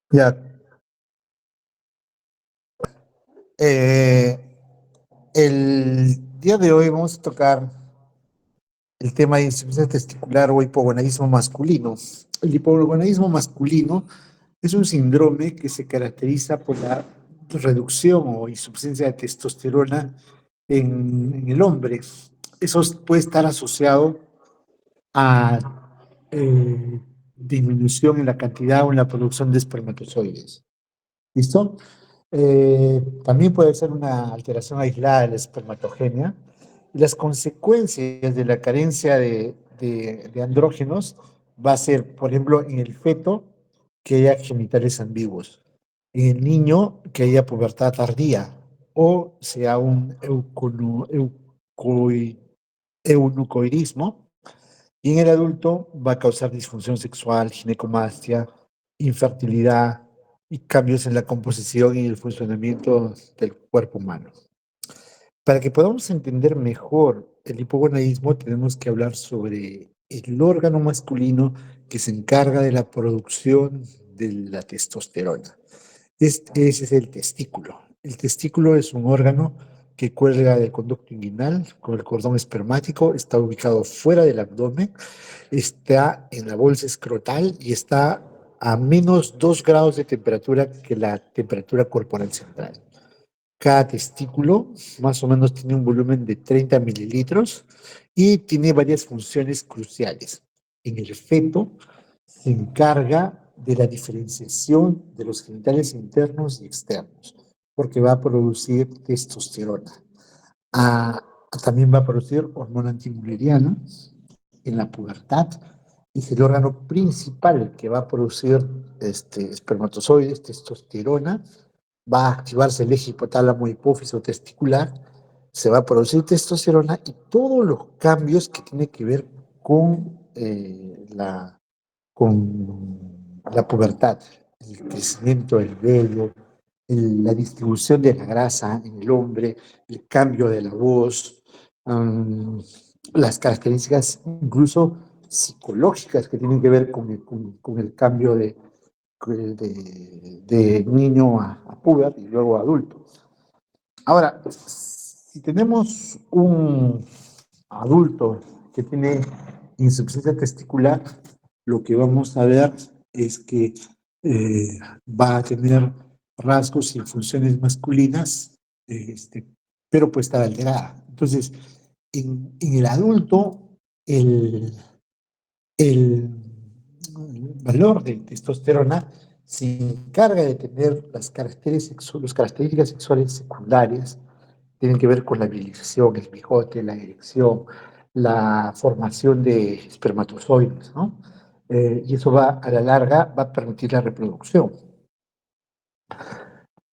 Ya, eh, el día de hoy vamos a tocar el tema de insuficiencia testicular o hipogonadismo masculino. El hipogonadismo masculino es un síndrome que se caracteriza por la reducción o insuficiencia de testosterona en el hombre. Eso puede estar asociado a disminución en la cantidad o en la producción de espermatozoides. ¿Listo? También puede ser una alteración aislada de la espermatogenia. Y las consecuencias de la carencia de andrógenos va a ser, por ejemplo, en el feto, que haya genitales ambiguos, en el niño, que haya pubertad tardía, o sea un eunucoidismo, y en el adulto va a causar disfunción sexual, ginecomastia, infertilidad y cambios en la composición y el funcionamiento del cuerpo humano. Para que podamos entender mejor el hipogonadismo, tenemos que hablar sobre el órgano masculino que se encarga de la producción de la testosterona. Ese es el testículo. El testículo es un órgano que cuelga del conducto inguinal con el cordón espermático, está ubicado fuera del abdomen, está en la bolsa escrotal y está a menos 2 grados de temperatura que la temperatura corporal central. Cada testículo más o menos tiene un volumen de 30 mililitros y tiene varias funciones cruciales. En el feto se encarga de la diferenciación de los genitales internos y externos, porque va a producir testosterona. Ah, también va a producir hormona antimulleriana en la pubertad. Es el órgano principal que va a producir espermatozoides, testosterona, va a activarse el eje hipotálamo hipófiso testicular, se va a producir testosterona y todos los cambios que tienen que ver con, con la pubertad, el crecimiento del vello, la distribución de la grasa en el hombre, el cambio de la voz, um, las características incluso psicológicas que tienen que ver con el cambio de niño a puber y luego a adulto. Ahora, si tenemos un adulto que tiene insuficiencia testicular, lo que vamos a ver es que eh, va a tener rasgos y funciones masculinas, pero puede estar alterada. Entonces, en el adulto, el, el valor de testosterona se encarga de tener las características sexuales secundarias, tienen que ver con la virilización, el bigote, la erección, la formación de espermatozoides, ¿no? Y eso va, a la larga, va a permitir la reproducción.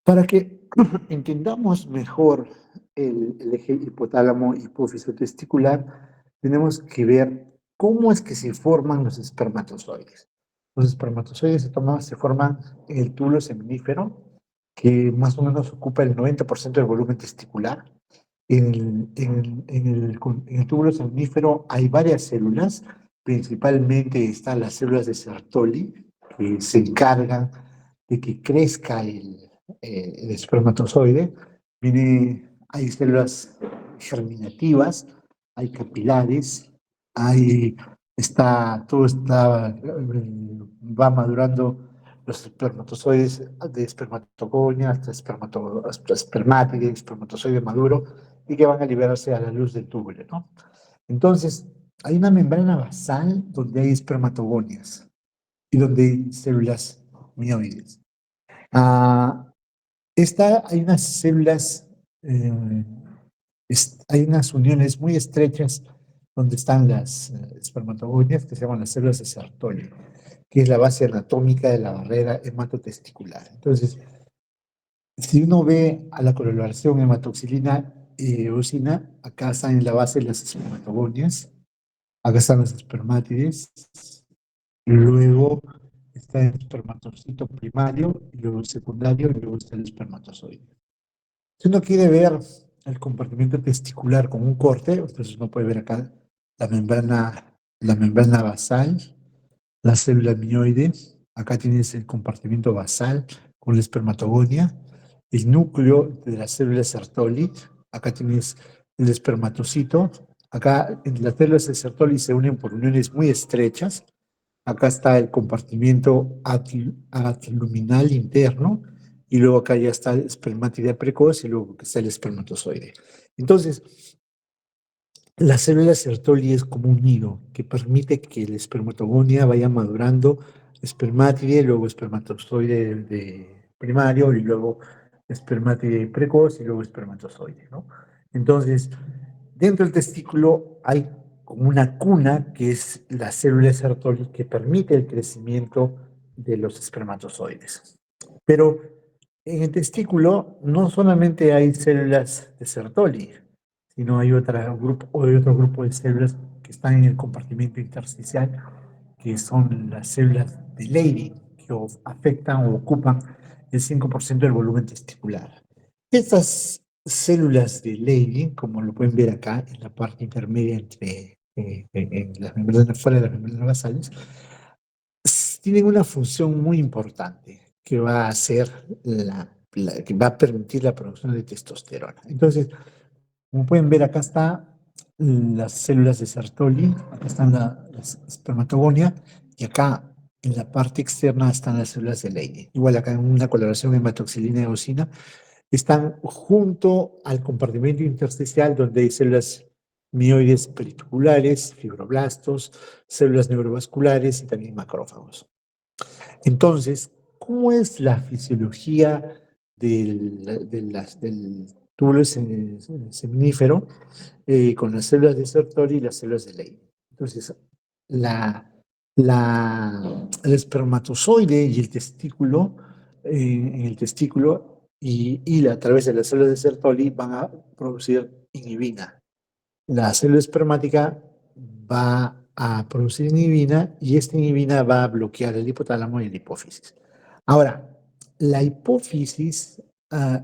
Para que entendamos mejor el eje hipotálamo hipófiso testicular, tenemos que ver cómo es que se forman los espermatozoides. Los espermatozoides se forman en el túbulo seminífero, que más o menos ocupa el 90% del volumen testicular. En el túbulo seminífero hay varias células, principalmente están las células de Sertoli, que se encargan de que crezca el espermatozoide. Hay células germinativas, hay capilares, todo está, va madurando los espermatozoides de espermatogonia hasta espermátide, espermatozoide maduro, y que van a liberarse a la luz del túbulo, ¿no? Entonces, hay una membrana basal donde hay espermatogonias y donde hay células mioides. Ah, hay unas células, eh, hay unas uniones muy estrechas donde están las espermatogonias que se llaman las células de Sertoli, que es la base anatómica de la barrera hematotesticular. Entonces, si uno ve a la coloración hematoxilina y eosina, acá están en la base las espermatogonias, acá están los espermátides, luego está el espermatocito primario, y luego el secundario, y luego está el espermatozoide. Si uno quiere ver el compartimiento testicular con un corte, entonces uno puede ver acá la membrana basal, la célula mioide, Acá tienes el compartimiento basal con la espermatogonia, el núcleo de las células Sertoli. Acá tienes el espermatocito. Acá en las células de Sertoli se unen por uniones muy estrechas. Acá está el compartimiento atriluminal interno y luego acá ya está el espermátide precoz y luego está el espermatozoide. Entonces, la célula Sertoli es como un nido que permite que la espermatogonia vaya madurando espermátide, luego espermatozoide primario y luego espermátide precoz y luego espermatozoide, ¿no? Entonces, dentro del testículo hay como una cuna que es la célula Sertoli que permite el crecimiento de los espermatozoides. Pero en el testículo no solamente hay células de Sertoli, sino hay otro grupo de células que están en el compartimento intersticial, que son las células de Leydig, que afectan o ocupan el 5% del volumen testicular. Estas células de Leydig, como lo pueden ver acá en la parte intermedia entre en las membranas, fuera de las membranas basales, tienen una función muy importante que va a hacer que va a permitir la producción de testosterona. Entonces, como pueden ver, acá están las células de Sertoli, acá están las espermatogonia, y acá en la parte externa están las células de Leydig. Igual acá en una coloración hematoxilina y eosina, están junto al compartimento intersticial donde hay células mioides peritubulares, fibroblastos, células neurovasculares y también macrófagos. Entonces, ¿cómo es la fisiología del túbulo seminífero con las células de Sertoli y las células de Leydig? Entonces, el espermatozoide y el testículo, en el testículo a través de las células de Sertoli van a producir inhibina. La célula espermática va a producir inhibina y esta inhibina va a bloquear el hipotálamo y la hipófisis. Ahora, la hipófisis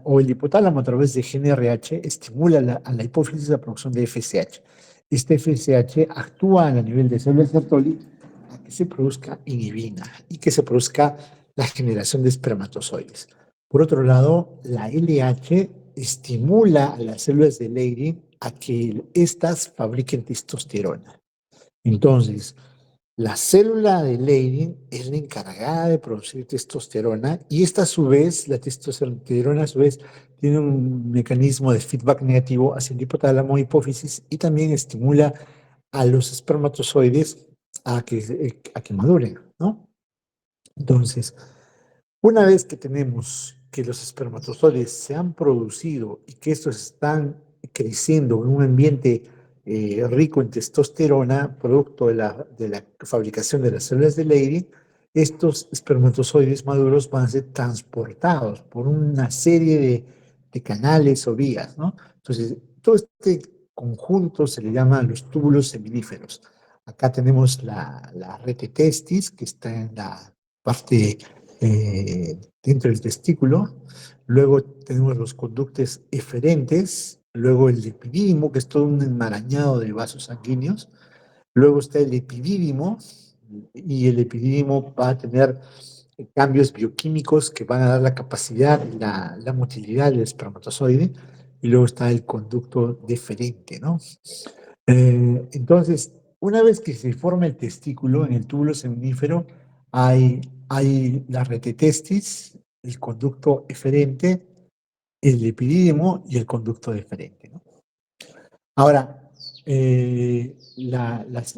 o el hipotálamo a través de GnRH estimula a la hipófisis la producción de FSH. Este FSH actúa a nivel de células Sertoli a que se produzca inhibina y que se produzca la generación de espermatozoides. Por otro lado, la LH estimula a las células de Leydig a que éstas fabriquen testosterona. Entonces, la célula de Leydig es la encargada de producir testosterona y esta a su vez, la testosterona a su vez, tiene un mecanismo de feedback negativo hacia el hipotálamo hipófisis y también estimula a los espermatozoides a que maduren, ¿no? Entonces, una vez que tenemos que los espermatozoides se han producido y que estos están creciendo en un ambiente rico en testosterona, producto de la fabricación de las células de Leydig, estos espermatozoides maduros van a ser transportados por una serie de canales o vías, ¿no? Entonces, todo este conjunto se le llama los túbulos seminíferos. Acá tenemos la rete testis, que está en la parte dentro del testículo, luego tenemos los conductos eferentes, luego el epidídimo, que es todo un enmarañado de vasos sanguíneos, luego está el epidídimo, y el epidídimo va a tener cambios bioquímicos que van a dar la capacidad, la motilidad del espermatozoide, y luego está el conducto deferente, ¿no? Entonces, una vez que se forma el testículo en el túbulo seminífero, hay la retetestis, el conducto eferente, el epidídimo y el conducto deferente, ¿no? Ahora,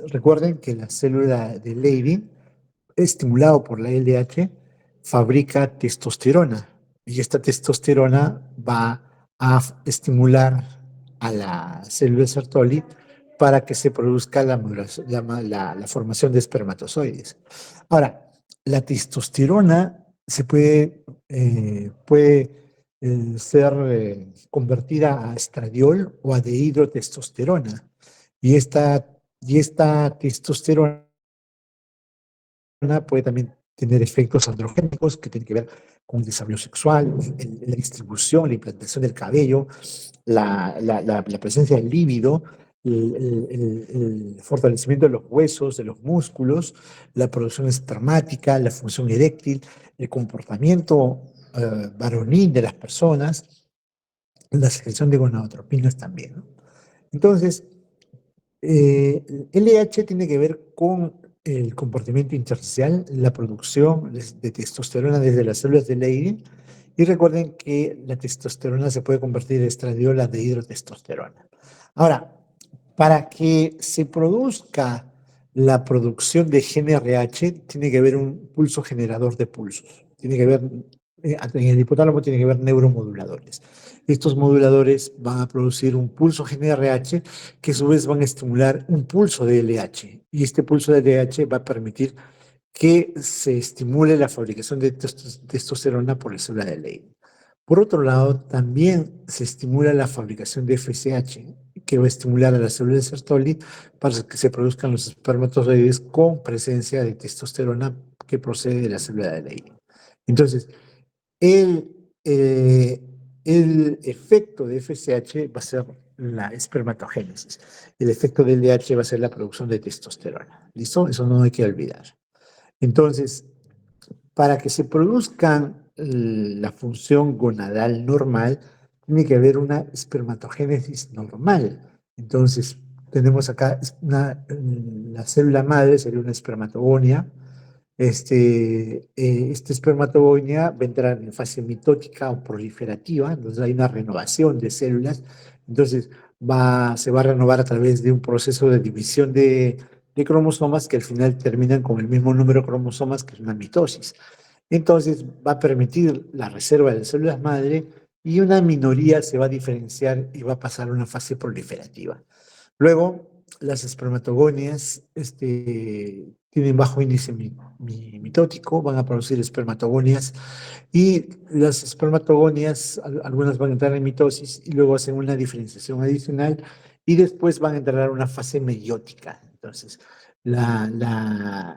recuerden que la célula de Leydig, estimulado por la LH, fabrica testosterona y esta testosterona va a estimular a la célula Sertoli para que se produzca la formación de espermatozoides. Ahora, la testosterona puede ser convertida a estradiol o a dehidrotestosterona y esta testosterona puede también tener efectos androgénicos que tienen que ver con el desarrollo sexual, la distribución, la implantación del cabello, la presencia del líbido el fortalecimiento de los huesos, de los músculos, la producción espermática, la función eréctil, el comportamiento varonil de las personas, la secreción de gonadotropinas también, ¿no? Entonces, LH tiene que ver con el comportamiento intersticial, la producción de testosterona desde las células de Leydig. Y recuerden que la testosterona se puede convertir en estradiola de hidrotestosterona. Ahora, para que se produzca la producción de GnRH, tiene que haber un pulso generador de pulsos. Tiene que haber, en el hipotálamo tiene que haber neuromoduladores. Estos moduladores van a producir un pulso GnRH que a su vez van a estimular un pulso de LH. Y este pulso de LH va a permitir que se estimule la fabricación de testosterona por la célula de Leydig. Por otro lado, también se estimula la fabricación de FSH, que va a estimular a las células de Sertoli para que se produzcan los espermatozoides con presencia de testosterona que procede de la célula de Leydig. Entonces, el, eh, el efecto de FSH va a ser la espermatogénesis. El efecto de LH va a ser la producción de testosterona. ¿Listo? Eso no hay que olvidar. Entonces, para que se produzca la función gonadal normal, tiene que haber una espermatogénesis normal. Entonces, tenemos acá la célula madre, sería una espermatogonia. Esta espermatogonia va a entrar en fase mitótica o proliferativa, entonces hay una renovación de células. Entonces, se va a renovar a través de un proceso de división de cromosomas que al final terminan con el mismo número de cromosomas, que es una mitosis. Entonces va a permitir la reserva de células madre y una minoría se va a diferenciar y va a pasar a una fase proliferativa. Luego, las espermatogonias tienen bajo índice mitótico, van a producir espermatogonias y las espermatogonias, algunas van a entrar en mitosis y luego hacen una diferenciación adicional y después van a entrar a una fase meiótica. Entonces, una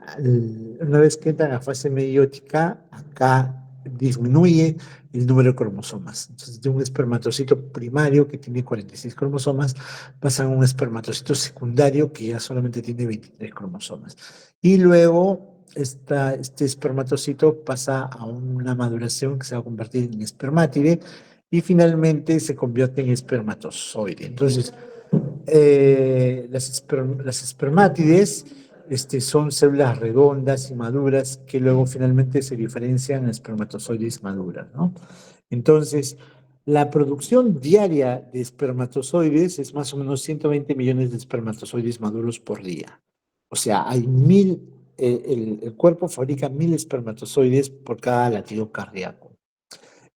vez que entran a fase meiótica, acá disminuye el número de cromosomas. Entonces, de un espermatocito primario que tiene 46 cromosomas, pasan a un espermatocito secundario que ya solamente tiene 23 cromosomas. Y luego este espermatocito pasa a una maduración que se va a convertir en espermátide y finalmente se convierte en espermatozoide. Entonces, las espermátides son células redondas y maduras que luego finalmente se diferencian en espermatozoides maduras, ¿no? Entonces, la producción diaria de espermatozoides es más o menos 120 millones de espermatozoides maduros por día. O sea, hay el cuerpo fabrica 1000 espermatozoides por cada latido cardíaco.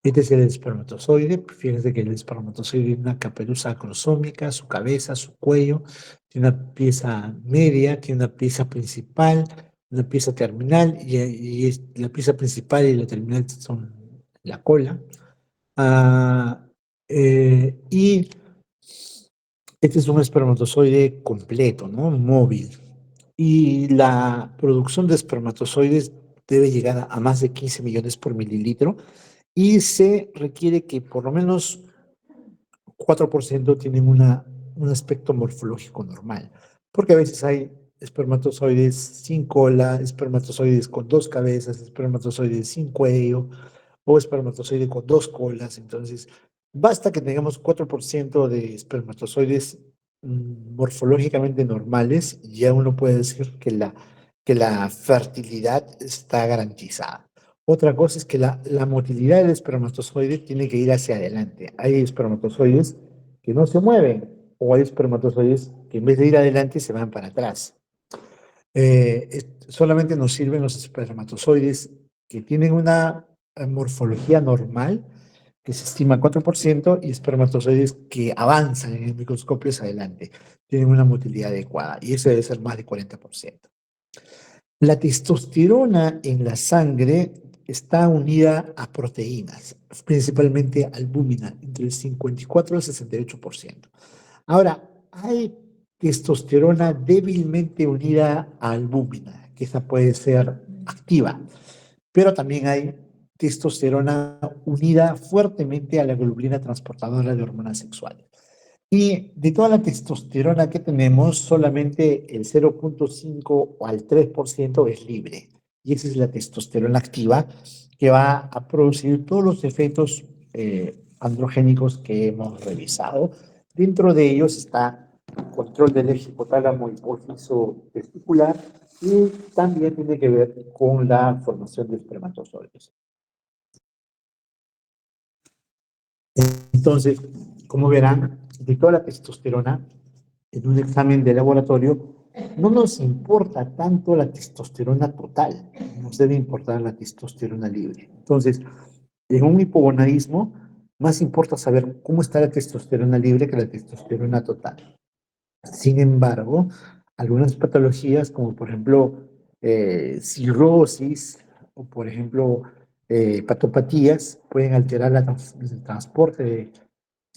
Este es el espermatozoide. Fíjense que el espermatozoide tiene una caperuza acrosómica, su cabeza, su cuello, tiene una pieza media, tiene una pieza principal, una pieza terminal, la pieza principal y la terminal son la cola. Ah, y este es un espermatozoide completo, ¿no? Móvil. Y la producción de espermatozoides debe llegar a más de 15 millones por mililitro y se requiere que por lo menos 4% tienen un aspecto morfológico normal, porque a veces hay espermatozoides sin cola, espermatozoides con dos cabezas, espermatozoides sin cuello o espermatozoide con dos colas. Entonces, basta que tengamos 4% de espermatozoides morfológicamente normales y ya uno puede decir que la fertilidad está garantizada. Otra cosa es que la motilidad del espermatozoide tiene que ir hacia adelante. Hay espermatozoides que no se mueven o hay espermatozoides que en vez de ir adelante se van para atrás. Solamente nos sirven los espermatozoides que tienen una morfología normal, que se estima 4%, y espermatozoides que avanzan en el microscopio hacia adelante, tienen una motilidad adecuada, y eso debe ser más de 40%. La testosterona en la sangre está unida a proteínas, principalmente albúmina, entre el 54 y el 68%. Ahora, hay testosterona débilmente unida a albúmina, que esa puede ser activa, pero también hay testosterona unida fuertemente a la globulina transportadora de hormonas sexuales. Y de toda la testosterona que tenemos, solamente el 0,5 o al 3% es libre. Y esa es la testosterona activa que va a producir todos los efectos androgénicos que hemos revisado. Dentro de ellos está control del eje hipotálamo hipófiso testicular y también tiene que ver con la formación de espermatozoides. Entonces, como verán, de toda la testosterona, en un examen de laboratorio, no nos importa tanto la testosterona total, nos debe importar la testosterona libre. Entonces, en un hipogonadismo, más importa saber cómo está la testosterona libre que la testosterona total. Sin embargo, algunas patologías, como por ejemplo cirrosis o por ejemplo patopatías, pueden alterar el transporte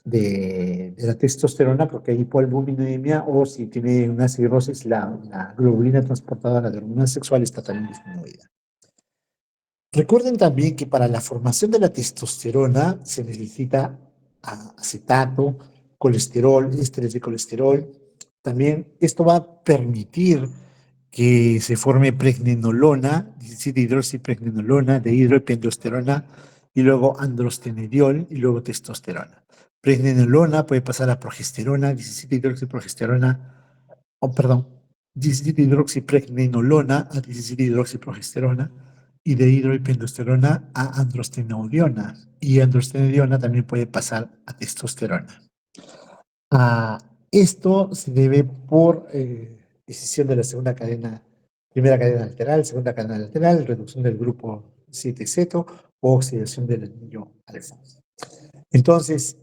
de la testosterona porque hay hipoalbuminemia o si tiene una cirrosis, la globulina transportadora de hormonas sexuales está también disminuida. Recuerden también que para la formación de la testosterona se necesita acetato, colesterol, ésteres de colesterol. También esto va a permitir que se forme pregnenolona, 17-hidroxipregnenolona, dehidroepiandrosterona, y luego androstenediol, y luego testosterona. Pregnenolona puede pasar a progesterona, 17-hidroxiprogesterona, perdón, 17-hidroxipregnenolona a 17-hidroxiprogesterona, y dehidroepiandrosterona a androstenediona, y androstenediona también puede pasar a testosterona. Ah, esto se debe por decisión de la segunda cadena, primera cadena lateral, segunda cadena lateral, reducción del grupo 7Z o oxidación del anillo alfa. Entonces,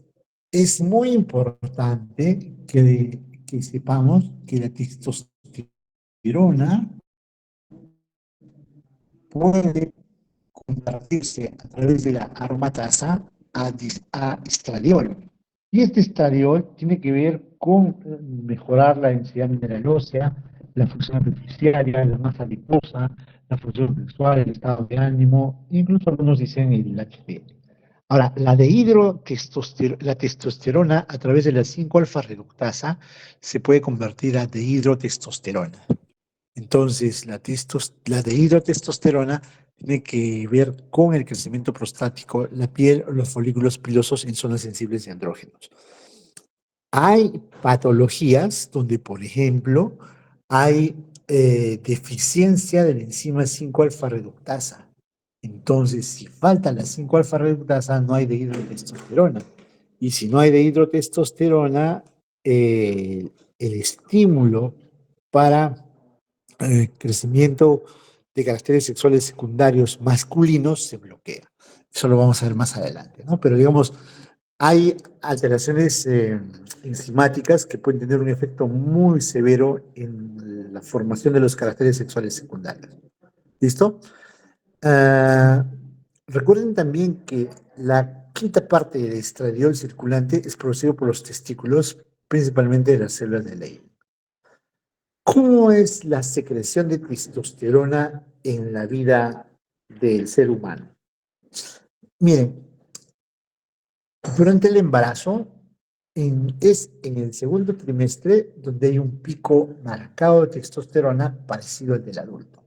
es muy importante que sepamos que la testosterona puede convertirse a través de la aromatasa a estradiol. Y este estradiol tiene que ver con mejorar la densidad mineral ósea, la función artificial, la masa adiposa, la función sexual, el estado de ánimo, incluso algunos dicen el HDL. Ahora, la testosterona a través de la 5-alfa reductasa se puede convertir a dehidrotestosterona. Entonces, la dehidrotestosterona tiene que ver con el crecimiento prostático, la piel o los folículos pilosos en zonas sensibles de andrógenos. Hay patologías donde, por ejemplo, hay deficiencia de la enzima 5-alfa reductasa. Entonces, si falta la 5-alfa reductasa, no hay dehidrotestosterona. Y si no hay dehidrotestosterona, el estímulo para crecimiento de caracteres sexuales secundarios masculinos se bloquea. Eso lo vamos a ver más adelante, ¿no? Pero digamos, hay alteraciones enzimáticas que pueden tener un efecto muy severo en la formación de los caracteres sexuales secundarios. ¿Listo? Ah, recuerden también que la quinta parte del estradiol circulante es producido por los testículos, principalmente de las células de Leydig. ¿Cómo es la secreción de testosterona en la vida del ser humano? Miren, durante el embarazo es en el segundo trimestre donde hay un pico marcado de testosterona parecido al del adulto.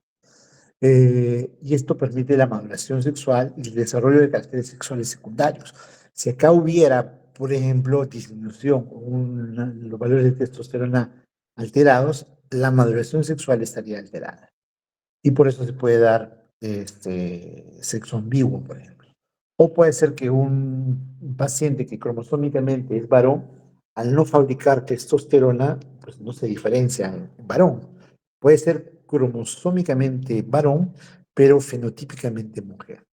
Y esto permite la maduración sexual y el desarrollo de caracteres sexuales secundarios. Si acá hubiera, por ejemplo, disminución o los valores de testosterona alterados, la maduración sexual estaría alterada. Y por eso se puede dar sexo ambiguo, por ejemplo. O puede ser que un paciente que cromosómicamente es varón, al no fabricar testosterona, pues no se diferencia en varón. Puede ser cromosómicamente varón, pero fenotípicamente mujer.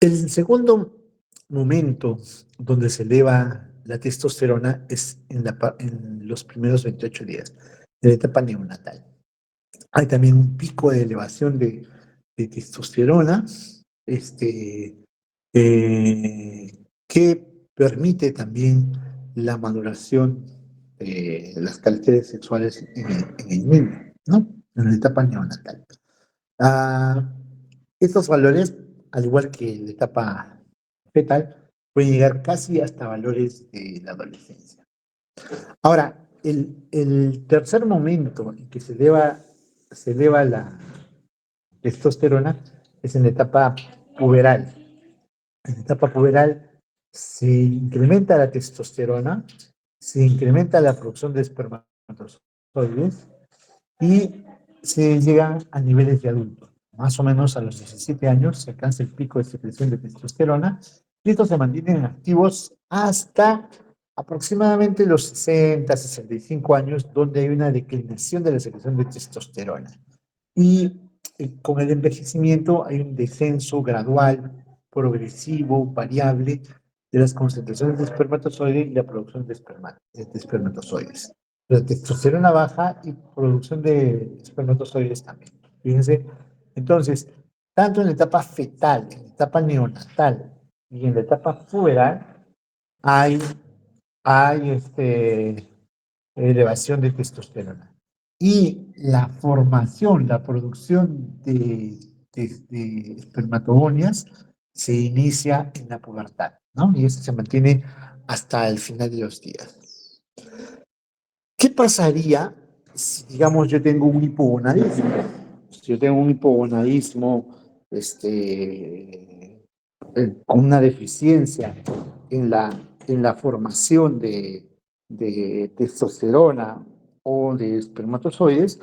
El segundo momento donde se eleva la testosterona es en los primeros 28 días, de la etapa neonatal. Hay también un pico de elevación de testosterona, este, que permite también la maduración de las caracteres sexuales en el niño, ¿no? En la etapa neonatal. Ah, estos valores, al igual que la etapa fetal, pueden llegar casi hasta valores de la adolescencia. Ahora, el tercer momento en que se eleva la testosterona es en la etapa puberal. En la etapa puberal se incrementa la testosterona, se incrementa la producción de espermatozoides y se llega a niveles de adulto. Más o menos a los 17 años se alcanza el pico de secreción de testosterona y estos se mantienen activos hasta aproximadamente los 60, 65 años, donde hay una declinación de la secreción de testosterona. Y con el envejecimiento hay un descenso gradual, progresivo, variable de las concentraciones de espermatozoides y la producción de espermatozoides. La testosterona baja y producción de espermatozoides también. Fíjense, entonces, tanto en la etapa fetal, en la etapa neonatal y en la etapa puberal, hay, hay elevación de testosterona. Y la formación, la producción de espermatogonias se inicia en la pubertad, ¿no? Y eso se mantiene hasta el final de los días. ¿Qué pasaría si, digamos, yo tengo un hipogonadismo? Si yo tengo un hipogonadismo, con una deficiencia en la formación de testosterona o de espermatozoides,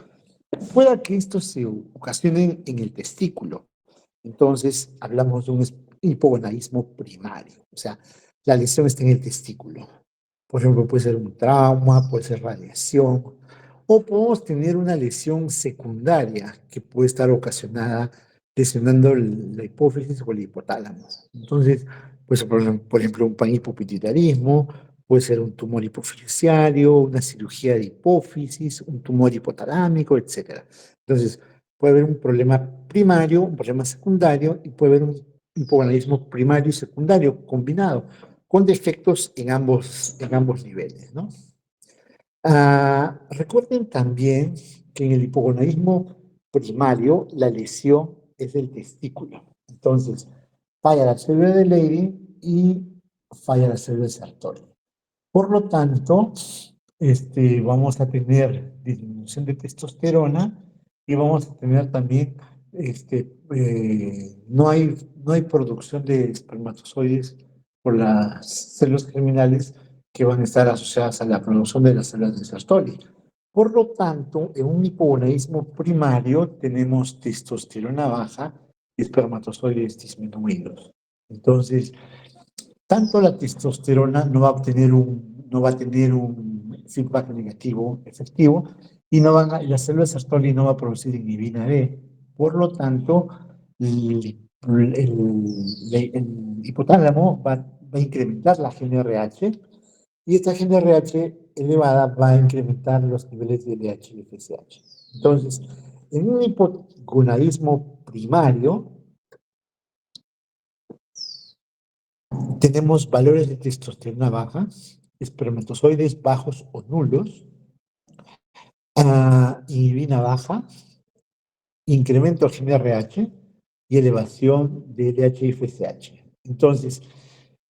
pueda que esto se ocasione en el testículo. Entonces, hablamos de un hipogonadismo primario, o sea, la lesión está en el testículo. Por ejemplo, puede ser un trauma, puede ser radiación, o podemos tener una lesión secundaria que puede estar ocasionada lesionando la hipófisis o el hipotálamo. Entonces, pues, por ejemplo, un panhipopituitarismo, puede ser un tumor hipofisiario, una cirugía de hipófisis, un tumor hipotalámico, etcétera. Entonces, puede haber un problema primario, un problema secundario, y puede haber un hipogonadismo primario y secundario combinado, con defectos en ambos niveles, ¿no? Recuerden también que en el hipogonadismo primario la lesión es del testículo. Entonces, falla la célula de Leydig y falla la célula de Sertoli. Por lo tanto, vamos a tener disminución de testosterona y vamos a tener también, no hay producción de espermatozoides por las células germinales que van a estar asociadas a la producción de las células de Sertoli. Por lo tanto, en un hipogonadismo primario tenemos testosterona baja y espermatozoides disminuidos. Entonces, tanto la testosterona no va a tener un feedback negativo efectivo y las células Sertoli no va a producir inhibina B. Por lo tanto, el hipotálamo va a incrementar la GnRH y esta GnRH elevada va a incrementar los niveles de LH y FSH. Entonces, en un hipogonadismo primario, tenemos valores de testosterona bajas, espermatozoides bajos o nulos, inhibina baja, incremento del GnRH y elevación de LH y FSH. Entonces,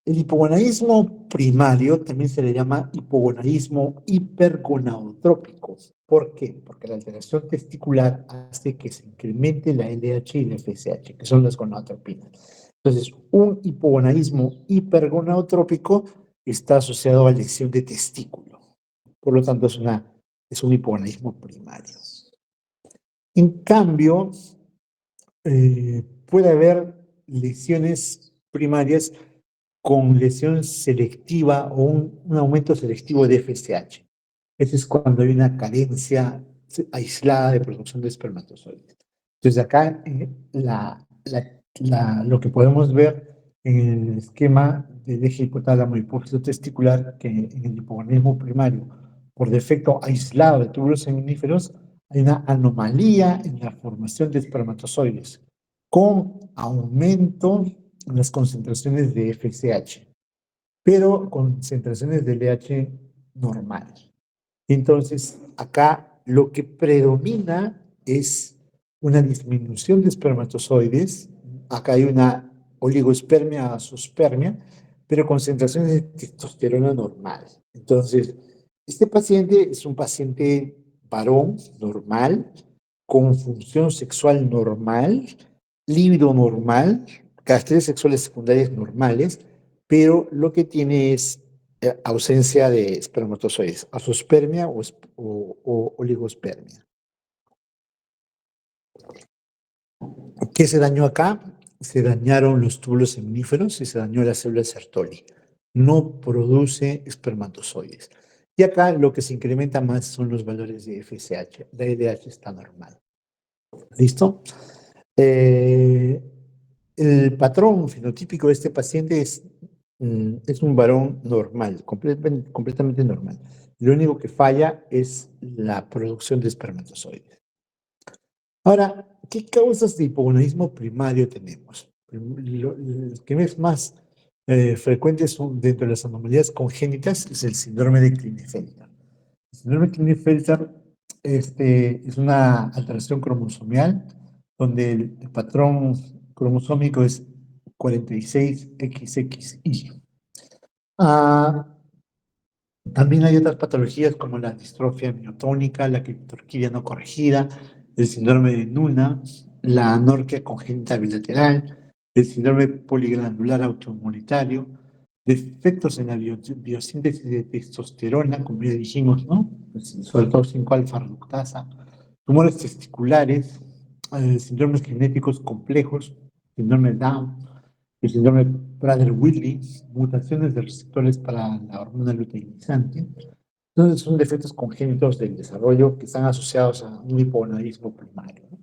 el hipogonadismo primario también se le llama hipogonadismo hipergonadotrópico. ¿Por qué? Porque la alteración testicular hace que se incremente la LH y la FSH, que son las gonadotropinas. Entonces, un hipogonadismo hipergonadotrópico está asociado a lesión de testículo. Por lo tanto, es un hipogonadismo primario. En cambio, puede haber lesiones primarias con lesión selectiva o un aumento selectivo de FSH. Ese es cuando hay una carencia aislada de producción de espermatozoides. Entonces, acá lo que podemos ver en el esquema del eje hipotálamo hipófisis testicular, que en el hipogonadismo primario, por defecto aislado de túbulos seminíferos, hay una anomalía en la formación de espermatozoides, con aumento en las concentraciones de FSH, pero concentraciones de LH normal. Entonces, acá lo que predomina es una disminución de espermatozoides. Acá hay una oligospermia a zoospermia, pero concentraciones de testosterona normal. Entonces, este paciente es un paciente varón normal, con función sexual normal, libido normal, caracteres sexuales secundarias normales, pero lo que tiene es ausencia de espermatozoides, azospermia o oligospermia. ¿Qué se dañó acá? Se dañaron los túbulos seminíferos y se dañó la célula Sertoli. No produce espermatozoides. Y acá lo que se incrementa más son los valores de FSH. La LH está normal. ¿Listo? Eh, el patrón fenotípico de este paciente es un varón normal, completamente normal. Lo único que falla es la producción de espermatozoides. Ahora, ¿qué causas de hipogonadismo primario tenemos? Los que es más frecuentes son dentro de las anomalías congénitas es el síndrome de Klinefelter. El síndrome de Klinefelter es una alteración cromosomial donde el patrón cromosómico es 46XXY. Ah, también hay otras patologías como la distrofia miotónica, la criptorquidia no corregida, el síndrome de Nuna, la anorquia congénita bilateral, el síndrome poliglandular autoinmunitario, defectos en la biosíntesis de testosterona, como ya dijimos, ¿no? Sobre todo 5-alfa-reductasa, tumores testiculares, síndromes genéticos complejos, síndrome de Down, el síndrome Prader-Willi, mutaciones de receptores para la hormona luteinizante. Entonces, son defectos congénitos del desarrollo que están asociados a un hipogonadismo primario, ¿no?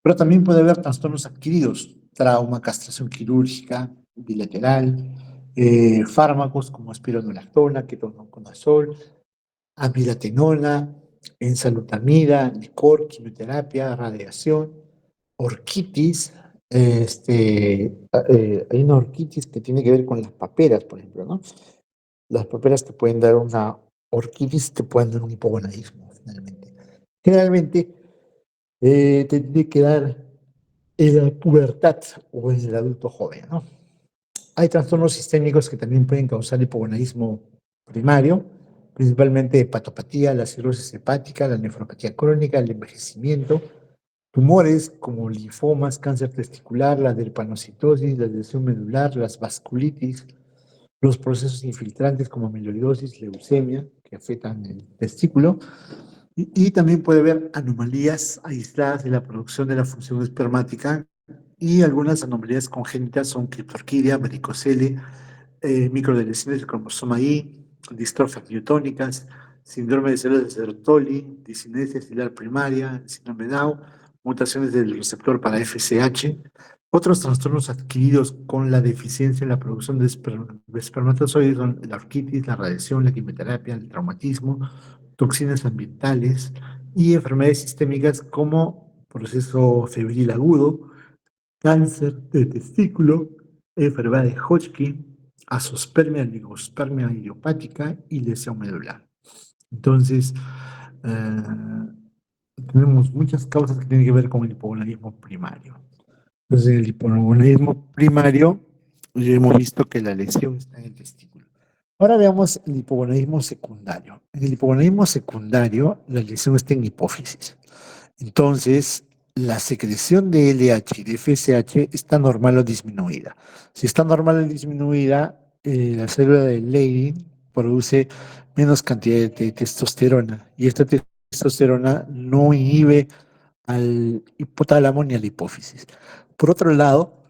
Pero también puede haber trastornos adquiridos, trauma, castración quirúrgica, bilateral, fármacos como espironolactona, ketoconazol, amiodatenona, enzalutamida, licor, quimioterapia, radiación, orquitis. Hay una orquitis que tiene que ver con las paperas, por ejemplo, ¿no? Las paperas te pueden dar una orquitis, te pueden dar un hipogonadismo, finalmente. Generalmente, te tiene que dar en la pubertad o en el adulto joven, ¿no? Hay trastornos sistémicos que también pueden causar hipogonadismo primario, principalmente hepatopatía, la cirrosis hepática, la nefropatía crónica, el envejecimiento, tumores como linfomas, cáncer testicular, la derpanocitosis, la lesión medular, las vasculitis, los procesos infiltrantes como amiloidosis, leucemia, que afectan el testículo, y también puede haber anomalías aisladas de la producción de la función espermática, y algunas anomalías congénitas son criptorquidia, varicocele, microdeleciones del cromosoma Y, distrofias miotónicas, síndrome de células de Sertoli, discinesia estelar primaria, síndrome de Down, mutaciones del receptor para FSH, otros trastornos adquiridos con la deficiencia en la producción de espermatozoides son la orquitis, la radiación, la quimioterapia, el traumatismo, toxinas ambientales y enfermedades sistémicas como proceso febril agudo, cáncer de testículo, enfermedad de Hodgkin, azospermia, oligospermia idiopática y lesión medular. Entonces, eh, tenemos muchas causas que tienen que ver con el hipogonadismo primario. Entonces, en el hipogonadismo primario, ya hemos visto que la lesión está en el testículo. Ahora veamos el hipogonadismo secundario. En el hipogonadismo secundario, la lesión está en hipófisis. Entonces, la secreción de LH y de FSH está normal o disminuida. Si está normal o disminuida, la célula de Leydig produce menos cantidad de testosterona y esta testosterona no inhibe al hipotálamo ni a la hipófisis. Por otro lado,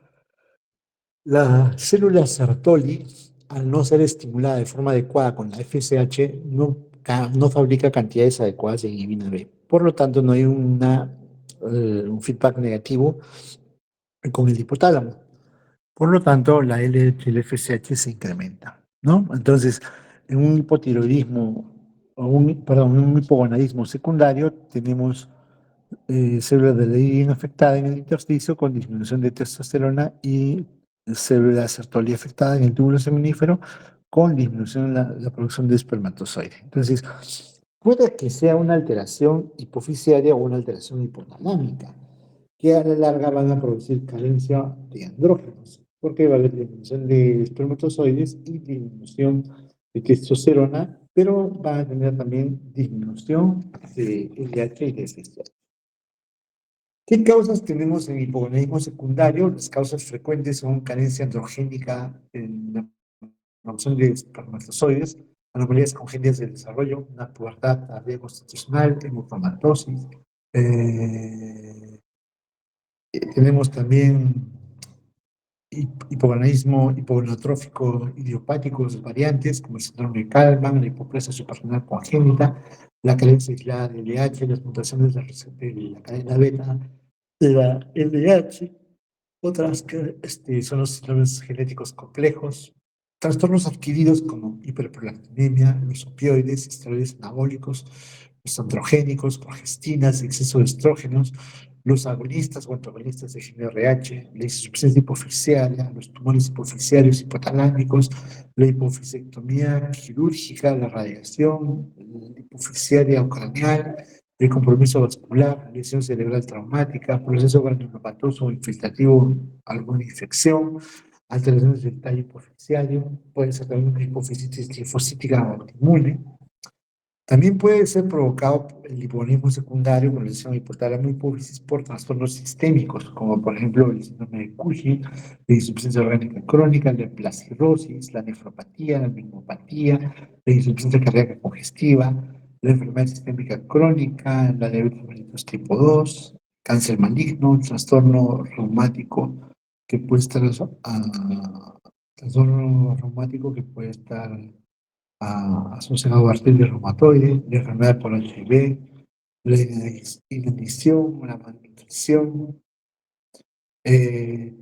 la célula Sertoli, al no ser estimulada de forma adecuada con la FSH, no fabrica cantidades adecuadas de inhibina B. Por lo tanto, no hay un feedback negativo con el hipotálamo. Por lo tanto, la LH y el FSH se incrementan, ¿no? Entonces, en un hipotiroidismo, perdón, en un hipogonadismo secundario, tenemos células de Leydig afectada en el intersticio con disminución de testosterona y células Sertoli afectada en el túbulo seminífero con disminución en la producción de espermatozoide. Entonces, puede que sea una alteración hipofisiaria o una alteración hipotalámica, que a la larga van a producir carencia de andrógenos. porque va a haber disminución de espermatozoides y disminución de testosterona, pero va a tener también disminución de LH y de FSH. ¿Qué causas tenemos en hipogonadismo secundario? Las causas frecuentes son carencia androgénica en la producción de espermatozoides, anomalías congénitas del desarrollo, una pubertad tardía constitucional, hemocromatosis. Eh, tenemos también hipogonadismo hipogonadotrófico idiopático, sus variantes, como el síndrome de Kallmann, la hipoplasia suprarrenal congénita, la carencia aislada de LH, las mutaciones de la cadena beta, de la LH, otras que son los síndromes genéticos complejos, trastornos adquiridos como hiperprolactinemia, los opioides, esteroides anabólicos, los androgénicos, progestinas, exceso de estrógenos, los agonistas o antagonistas de GnRH, la insuficiencia hipofisiaria, los tumores hipofisiarios hipotalámicos, la hipofisectomía quirúrgica, la radiación, la hipofisiaria o craneal, el compromiso vascular, lesión cerebral traumática, proceso granulomatoso o infiltrativo, alguna infección, alteraciones del tallo hipofisiario, puede ser también una hipofisitis linfocítica autoinmune. También puede ser provocado el hipogonadismo secundario con lesión hipotálamo hipófisis por trastornos sistémicos, como por ejemplo el síndrome de Cushing, la insuficiencia orgánica crónica, la placirrosis, la nefropatía, la miomopatía, la insuficiencia cardíaca congestiva, la enfermedad sistémica crónica, la diabetes mellitus tipo 2, cáncer maligno, trastorno reumático que puede estar, trastorno reumático que puede estar asociado a artritis reumatoide, la enfermedad por HIV, la inanición, la malnutrición, eh,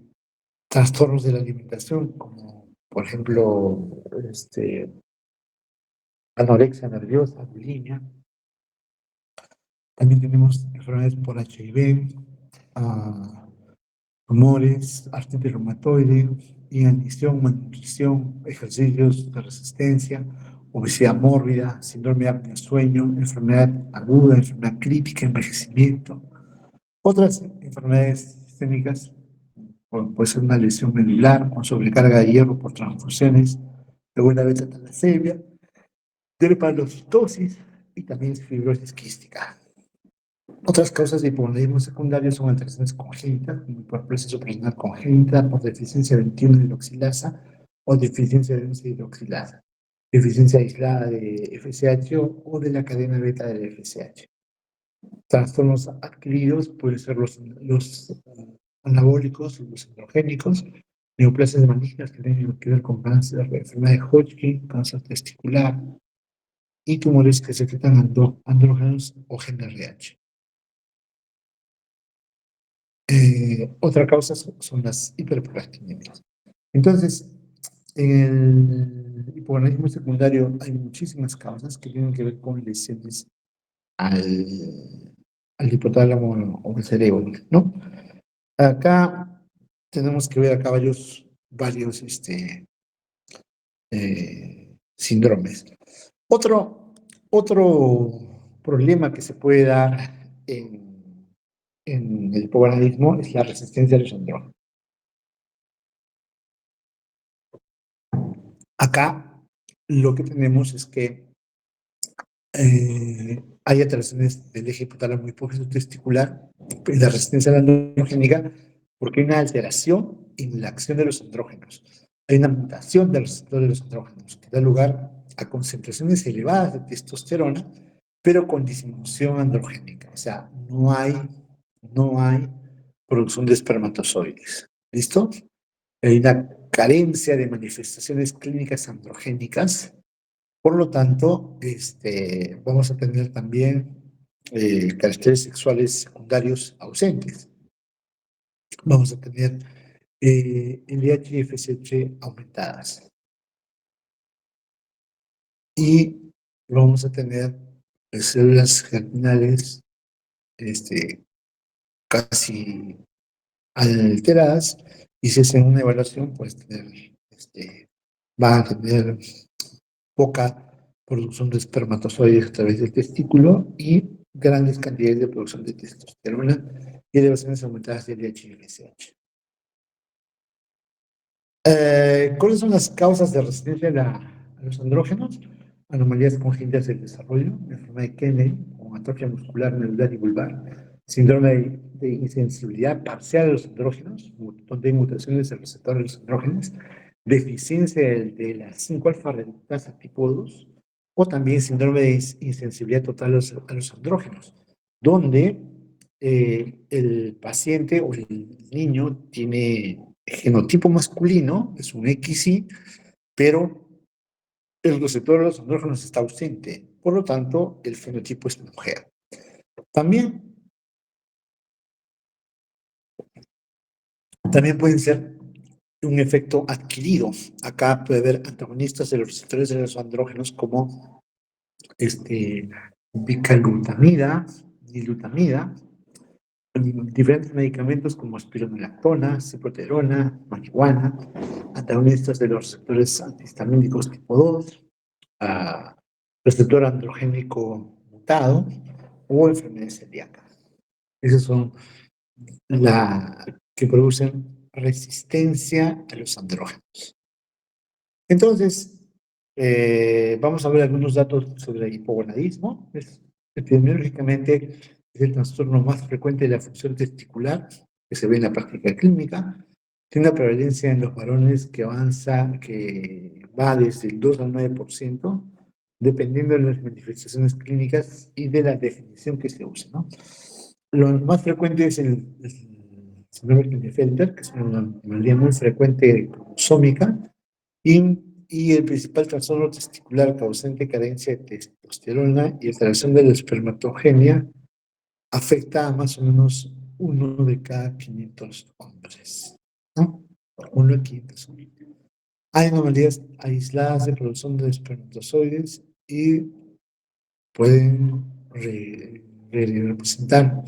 trastornos de la alimentación, como por ejemplo anorexia nerviosa, bulimia. También tenemos enfermedades por HIV, ah, tumores, artritis reumatoide, inanición, malnutrición, ejercicios de resistencia, obesidad mórbida, síndrome de apnea-sueño, enfermedad aguda, enfermedad crítica, envejecimiento. Otras enfermedades sistémicas, puede ser una lesión medular con sobrecarga de hierro por transfusiones, luego una beta-talasemia, dermatocitosis y también fibrosis quística. Otras causas de hipogonadismo secundario son alteraciones congénitas, como por proceso renal congénita, por deficiencia de 21 hidroxilasa o deficiencia de 11 hidroxilasa, deficiencia aislada de FSH o de la cadena beta del FSH. Trastornos adquiridos pueden ser los anabólicos, los androgénicos, neoplasias malignas que tienen que ver con cáncer, enfermedad de Hodgkin, cáncer testicular y tumores que secretan andrógenos o GnRH. Otra causa son las hiperprolactinemias. Entonces, en el hipogonadismo secundario hay muchísimas causas que tienen que ver con lesiones al hipotálamo o al cerebro, ¿no? Acá tenemos que ver acá varios síndromes. Otro problema que se puede dar en el hipogonadismo es la resistencia a los andrógenos. Acá lo que tenemos es que hay alteraciones del eje hipotálamo hipófisis testicular, la resistencia a la androgénica, porque hay una alteración en la acción de los andrógenos. Hay una mutación del receptor de los andrógenos que da lugar a concentraciones elevadas de testosterona, pero con disminución androgénica. O sea, no hay producción de espermatozoides. ¿Listo? Hay una carencia de manifestaciones clínicas androgénicas. Por lo tanto, vamos a tener también caracteres sexuales secundarios ausentes. Vamos a tener LH y FSH aumentadas. Y vamos a tener células germinales casi alteradas. Y si hacen una evaluación, pues va a tener poca producción de espermatozoides a través del testículo y grandes cantidades de producción de testosterona y elevaciones aumentadas de LH y FSH. ¿Cuáles son las causas de resistencia a los andrógenos? Anomalías congénitas del desarrollo, enfermedad de Kennedy, con atrofia muscular medular y vulvar, síndrome de insensibilidad parcial a los andrógenos, donde hay mutaciones del receptor de los andrógenos, deficiencia de la 5-alfa reductasa tipo 2, o también síndrome de insensibilidad total a los andrógenos, donde el paciente o el niño tiene genotipo masculino, es un XY, pero el receptor de los andrógenos está ausente. Por lo tanto, el fenotipo es mujer. También, también pueden ser un efecto adquirido. Acá puede haber antagonistas de los receptores de los andrógenos como bicalglutamida, dilutamida, diferentes medicamentos como espironolactona, ciproterona, marihuana, antagonistas de los receptores antihistamínicos tipo 2, receptor androgénico mutado o enfermedades celíacas. Esas son la que producen resistencia a los andrógenos. Entonces, vamos a ver algunos datos sobre el hipogonadismo. Epidemiológicamente, es el trastorno más frecuente de la función testicular que se ve en la práctica clínica. Tiene una prevalencia en los varones que avanza, que va desde el 2 al 9%, dependiendo de las manifestaciones clínicas y de la definición que se use, ¿no? Lo más frecuente es el síndrome de Klinefelter, que es una anomalía muy frecuente cromosómica, y el principal trastorno testicular causante carencia de testosterona y alteración de la espermatogenia afecta a más o menos 1 de cada 500 hombres, ¿no? 1 de 500 hombres. Hay anomalías aisladas de producción de espermatozoides y pueden representar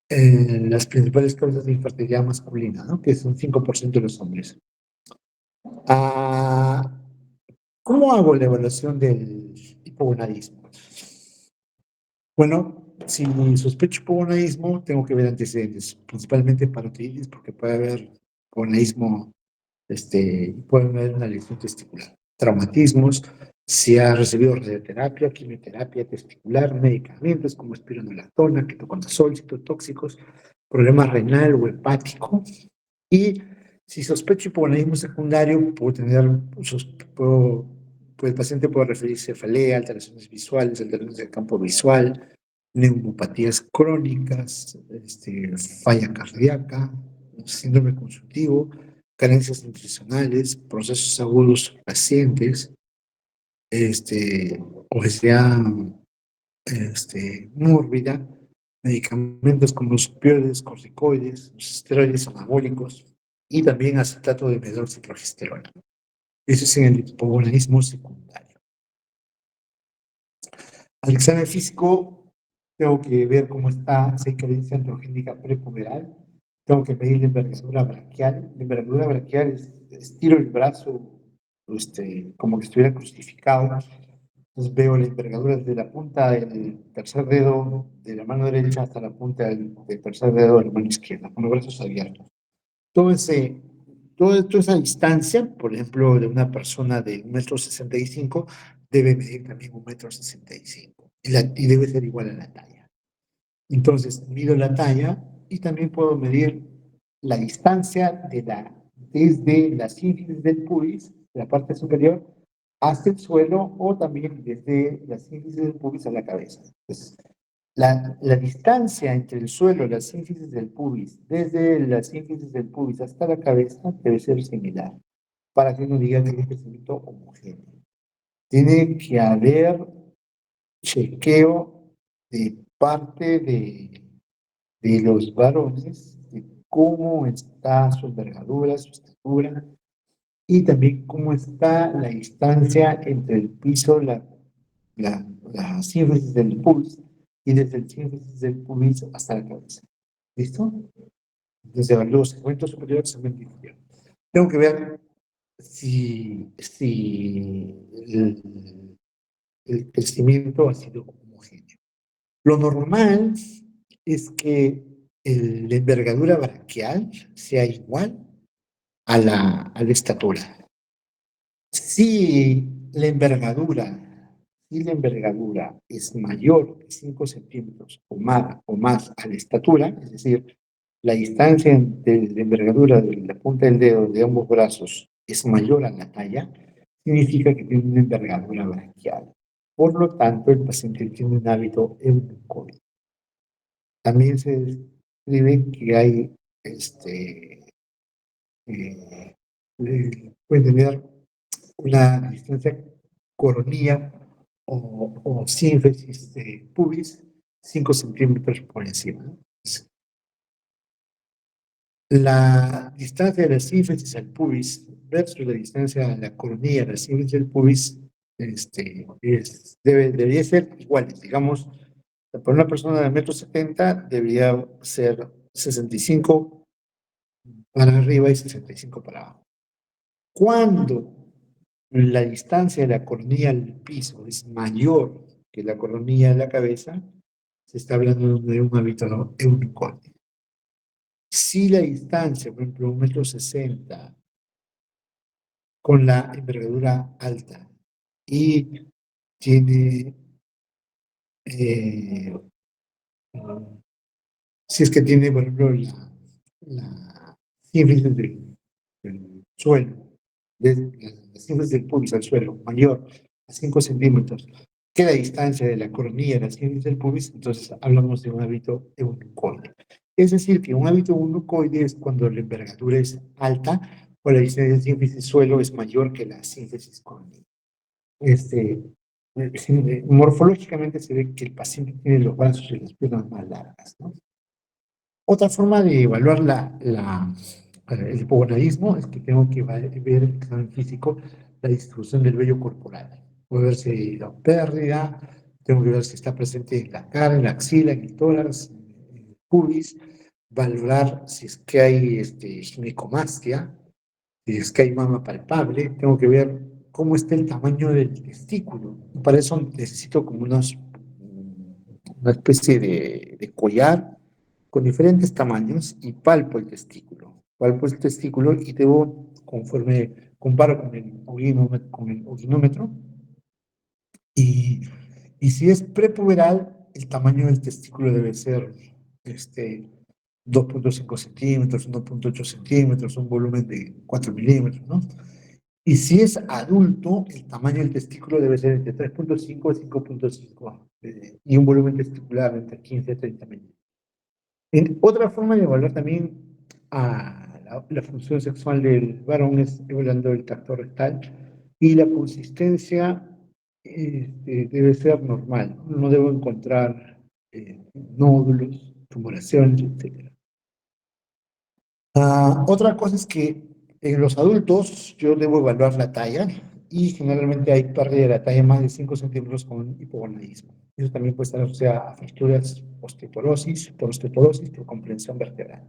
las principales causas de infertilidad masculina, ¿no? Que es un 5% de los hombres. Ah, ¿Cómo hago la evaluación del hipogonadismo? Bueno, si sospecho hipogonadismo, tengo que ver antecedentes, principalmente parotiditis, porque puede haber hipogonadismo, puede haber una lesión testicular, traumatismos, si ha recibido radioterapia, quimioterapia testicular, medicamentos como espironolactona, ketoconazol, citotóxicos, problema renal o hepático, y si sospecho hipogonadismo secundario, el paciente puede referir cefalea, alteraciones visuales, alteraciones del campo visual, neumopatías crónicas, falla cardíaca, síndrome consultivo, carencias nutricionales, procesos agudos recientes, obesidad mórbida, medicamentos como los opioides, corticoides, los esteroides anabólicos y también acetato de medroxiprogesterona. Eso es en el hipogonadismo secundario. Al examen físico, tengo que ver cómo está, si hay carencia androgénica prepuberal. Tengo que medir la envergadura braquial. La envergadura braquial es estiro el brazo como que estuviera crucificado. Entonces veo la envergadura desde la punta del tercer dedo de la mano derecha hasta la punta del tercer dedo de la mano izquierda, con los brazos abiertos. Todo ese, toda esa distancia, por ejemplo, de una persona de 1,65 m, debe medir también 1,65 m y debe ser igual a la talla. Entonces, mido la talla y también puedo medir la distancia desde la sínfisis del pubis, de la parte superior, hasta el suelo, o también desde la sínfisis del pubis a la cabeza. Entonces, la distancia entre el suelo y la sínfisis del pubis, desde la sínfisis del pubis hasta la cabeza, debe ser similar, para que uno diga que es un crecimiento homogéneo. Tiene que haber chequeo de parte de los varones, de cómo está su envergadura, su estatura, y también cómo está la distancia entre el piso, la sínfisis del pubis, y desde el sínfisis del pubis hasta la cabeza. ¿Listo? Desde los segmentos superiores al segmento inferior. Tengo que ver si el crecimiento ha sido homogéneo. Lo normal es que la envergadura braquial sea igual a la estatura. Si la envergadura, si la envergadura es mayor de 5 centímetros o más a la estatura, es decir, la distancia entre la envergadura de la punta del dedo de ambos brazos es mayor a la talla, significa que tiene una envergadura braquial. Por lo tanto, el paciente tiene un hábito eunucoide. También se describe que hay, eh, puede tener una distancia coronilla o sínfisis de pubis 5 centímetros por encima. La distancia de la sínfisis al pubis versus la distancia de la coronilla de la sínfisis del pubis debería ser iguales. Digamos, para una persona de 1,70 m debería ser 65 para arriba y 65 para abajo. Cuando la distancia de la coronilla al piso es mayor que la coronilla de la cabeza, se está hablando de un hábito eunucoide. Si la distancia, por ejemplo, 1,60 m con la envergadura alta y tiene, eh, si es que tiene, por ejemplo, la sínfisis del suelo, la sínfisis del pubis al suelo mayor a 5 centímetros que la distancia de la coronilla de la sínfisis del pubis, entonces hablamos de un hábito eunucoide. Es decir, que un hábito eunucoide es cuando la envergadura es alta o la distancia de sínfisis suelo es mayor que la sínfisis coronilla. Morfológicamente se ve que el paciente tiene los brazos y las piernas más largas, ¿no? Otra forma de evaluar el hipogonadismo es que tengo que ver el examen físico, la distribución del vello corporal. Puedo ver si hay la pérdida, tengo que ver si está presente en la cara, en la axila, en el tórax, en el pubis, valorar si es que hay ginecomastia, si es que hay mama palpable, tengo que ver cómo está el tamaño del testículo. Para eso necesito como una especie de collar con diferentes tamaños y palpo el testículo. Palpo el testículo y debo, conforme comparo con el urinómetro, y, y si es prepuberal, el tamaño del testículo debe ser 2,5 centímetros, 1,8 centímetros, un volumen de 4 milímetros, ¿no? Y si es adulto, el tamaño del testículo debe ser entre 3,5 y 5,5, y un volumen testicular entre 15 y 30 milímetros. Otra forma de evaluar también la función sexual del varón es evaluando el tracto rectal y la consistencia debe ser normal. No debo encontrar nódulos, tumoraciones, etc. Otra cosa es que en los adultos yo debo evaluar la talla y generalmente hay pérdida de la talla más de 5 centímetros con hipogonadismo. Eso también puede estar asociado a fracturas osteoporosis, por osteoporosis, por comprensión vertebral.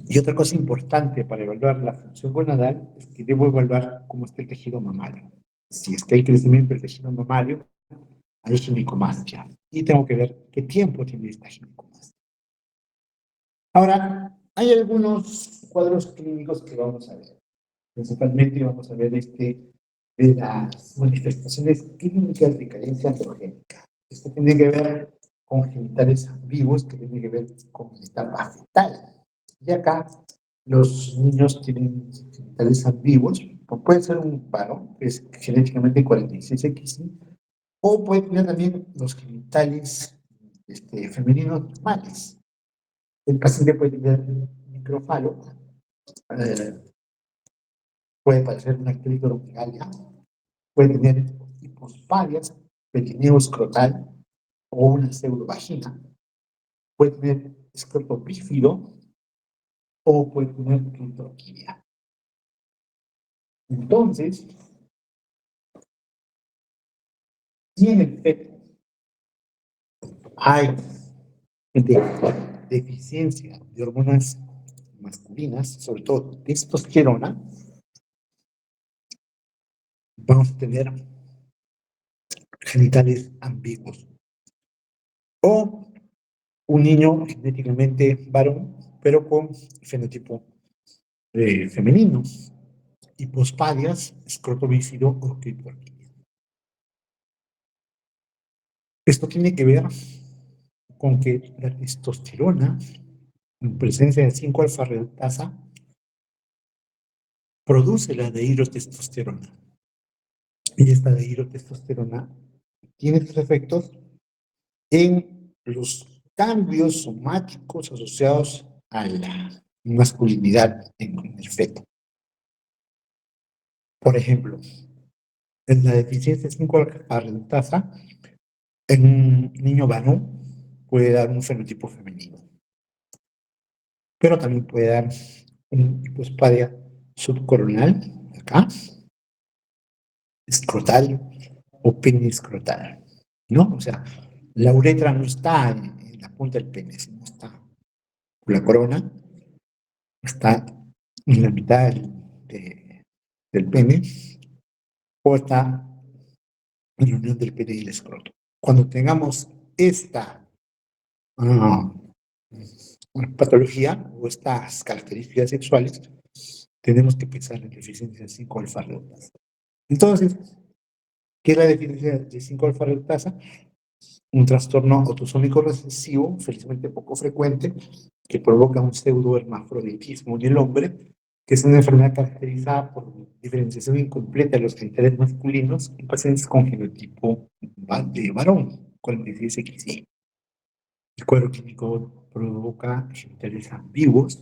Y otra cosa importante para evaluar la función gonadal es que debo evaluar cómo está el tejido mamario. Si es que hay crecimiento del tejido mamario, hay ginecomastia. Y tengo que ver qué tiempo tiene esta ginecomastia. Ahora, hay algunos cuadros clínicos que vamos a ver. Principalmente vamos a ver de las manifestaciones clínicas de carencia androgénica. Esto tiene que ver con genitales ambiguos, que tiene que ver con etapa fetal. Y acá los niños tienen genitales ambiguos, o puede ser un varón, que es genéticamente 46X, o puede tener también los genitales femeninos normales. El paciente puede tener microfalo, eh, puede parecer una clítoromegalia, puede tener hipospadias, perineo escrotal o una pseudovagina, puede tener escroto bífido o puede tener clitorquía. Entonces, si en efecto hay deficiencia de hormonas masculinas, sobre todo testosterona, vamos a tener genitales ambiguos. O un niño genéticamente varón pero con fenotipo femenino. Hipospadias, escroto bífido o clitorquía. Esto tiene que ver con que la testosterona, en presencia de 5-alfa-reductasa, produce la dihidrotestosterona. Y esta dihidrotestosterona tiene sus efectos en los cambios somáticos asociados a la masculinidad en el feto. Por ejemplo, en la deficiencia de 5-alfa-reductasa, en un niño varón puede dar un fenotipo femenino, pero también puede dar un hipospadia subcoronal, acá, escrotal o pene escrotal, ¿no? O sea, la uretra no está en la punta del pene, sino está por la corona, está en la mitad del pene, o está en la unión del pene y el escroto. Cuando tengamos esta uh, patología o estas características sexuales, tenemos que pensar en deficiencia de 5-alfa-reductasa. Entonces, ¿qué es la deficiencia de 5-alfa-reductasa? Un trastorno autosómico recesivo, felizmente poco frecuente, que provoca un pseudohermafroditismo en el hombre, que es una enfermedad caracterizada por diferenciación incompleta de los genitales masculinos en pacientes con genotipo de varón, 46XY. El cuadro clínico provoca genitales ambiguos,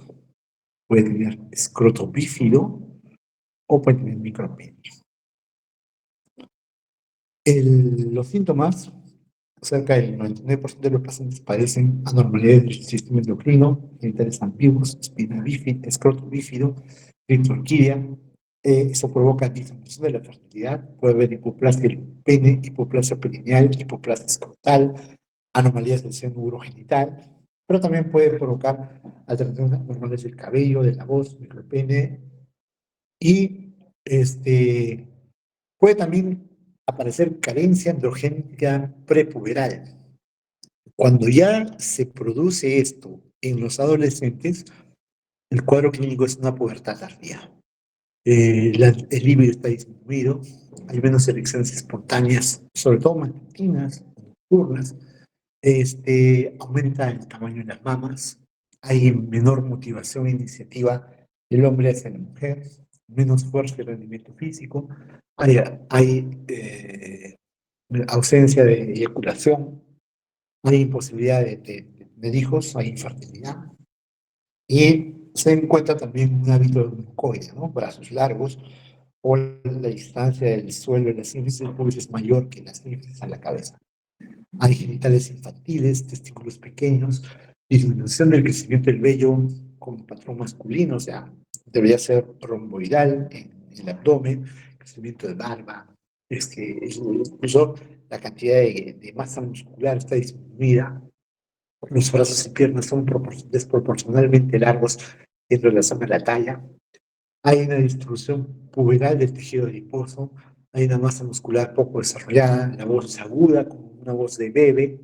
puede tener escroto bífido o puede tener micropene. Los síntomas, cerca del 99% de los pacientes padecen anormalidades del sistema endocrino, genitales ambiguos, espina bífida, escroto bífido, clitorquía. Eso provoca disminución de la fertilidad, puede haber hipoplasia del pene, hipoplasia perineal, hipoplasia escrotal, anomalías del seno urogenital, pero también puede provocar alteraciones anormales del cabello, de la voz, micropene, y puede también aparecer carencia androgénica prepuberal. Cuando ya se produce esto en los adolescentes, el cuadro clínico es una pubertad tardía. El libido está disminuido, hay menos erecciones espontáneas, sobre todo matutinas, nocturnas. Aumenta el tamaño de las mamas, hay menor motivación e iniciativa del hombre hacia la mujer, menos fuerza y rendimiento físico, hay ausencia de eyaculación, hay imposibilidad de tener hijos, hay infertilidad, y se encuentra también un hábito de mucoide, ¿no? Brazos largos, o la distancia del suelo de la sínfisis del pubis es mayor que la sínfisis a la cabeza. Hay genitales infantiles, testículos pequeños, disminución del crecimiento del vello con patrón masculino, o sea, debería ser romboidal en el abdomen, crecimiento de barba, incluso la cantidad de masa muscular está disminuida, los brazos y piernas son desproporcionalmente largos en relación a la talla, hay una distribución puberal del tejido adiposo, hay una masa muscular poco desarrollada, la voz es aguda, como una voz de bebé,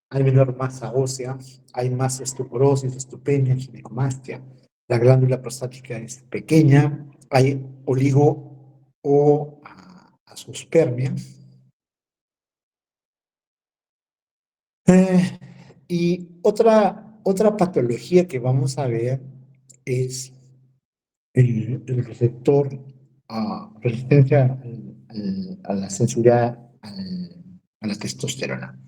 hay menor masa ósea, hay más osteoporosis, osteopenia, ginecomastia, la glándula prostática es pequeña, hay oligo o azoospermia. Eh, y otra patología que vamos a ver es el receptor resistencia a la sensibilidad a la testosterona.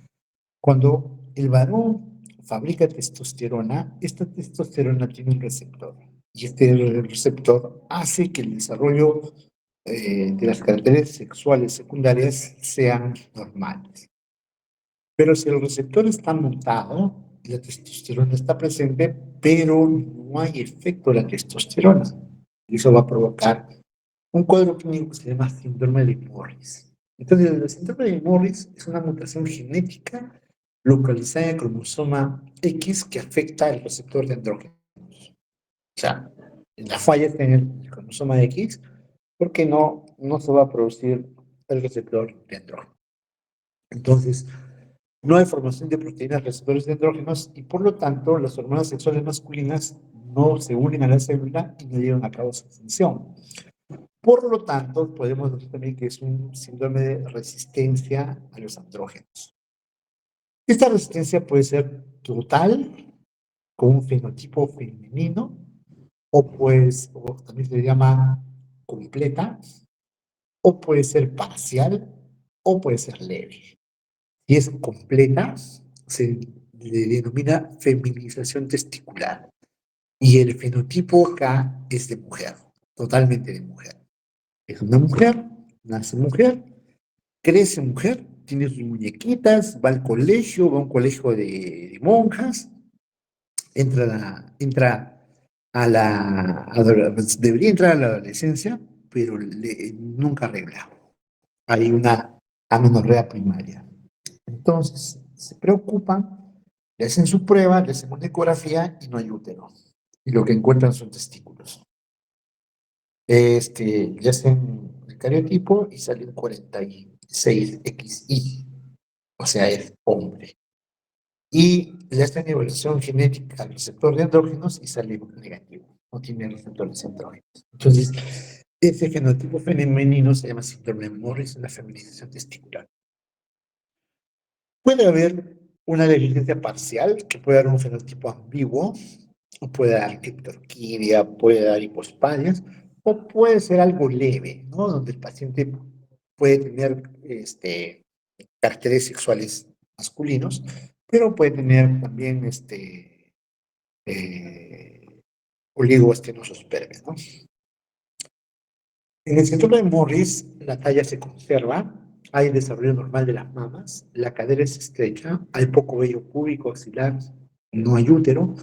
Cuando el varón fabrica testosterona, esta testosterona tiene un receptor. Y este receptor hace que el desarrollo de las características sexuales secundarias sean normales. Pero si el receptor está mutado, la testosterona está presente, pero no hay efecto de la testosterona. Y eso va a provocar un cuadro clínico que se llama síndrome de Morris. Entonces, el síndrome de Morris es una mutación genética localizada en el cromosoma X que afecta al receptor de andrógenos. O sea, la falla está en el cromosoma X porque no se va a producir el receptor de andrógenos. Entonces, No hay formación de proteínas receptores de andrógenos y por lo tanto las hormonas sexuales masculinas no se unen a la célula y no llevan a cabo su función. Por lo tanto, podemos decir también que es un síndrome de resistencia a los andrógenos. Esta resistencia puede ser total, con un fenotipo femenino, o pues, o también se llama completa, o puede ser parcial, o puede ser leve. Si es completa, se le denomina feminización testicular. Y el fenotipo acá es de mujer, totalmente de mujer. Es una mujer, nace mujer, crece mujer, tiene sus muñequitas, va al colegio, va a un colegio de monjas, entra a debería entrar a la adolescencia, pero nunca arregla. Hay una amenorrea primaria. Entonces, se preocupan, le hacen su prueba, le hacen una ecografía y no hay útero. Y lo que encuentran son testículos. Le hacen el cariotipo y sale un 46XI, o sea, es hombre. Y le hacen evaluación genética al receptor de andrógenos y sale negativo, no tiene receptores andrógenos. Entonces, ese genotipo femenino se llama síndrome de Morris, la feminización testicular. Puede haber una deficiencia parcial que puede dar un fenotipo ambiguo, o puede dar criptorquidia, puede dar hipospadias, o puede ser algo leve, ¿no? Donde el paciente puede tener caracteres sexuales masculinos, pero puede tener también eh, oligoestenosos ¿no? En el síndrome de Morris, la talla se conserva, hay desarrollo normal de las mamas, la cadera es estrecha, hay poco vello púbico axilar, no hay útero,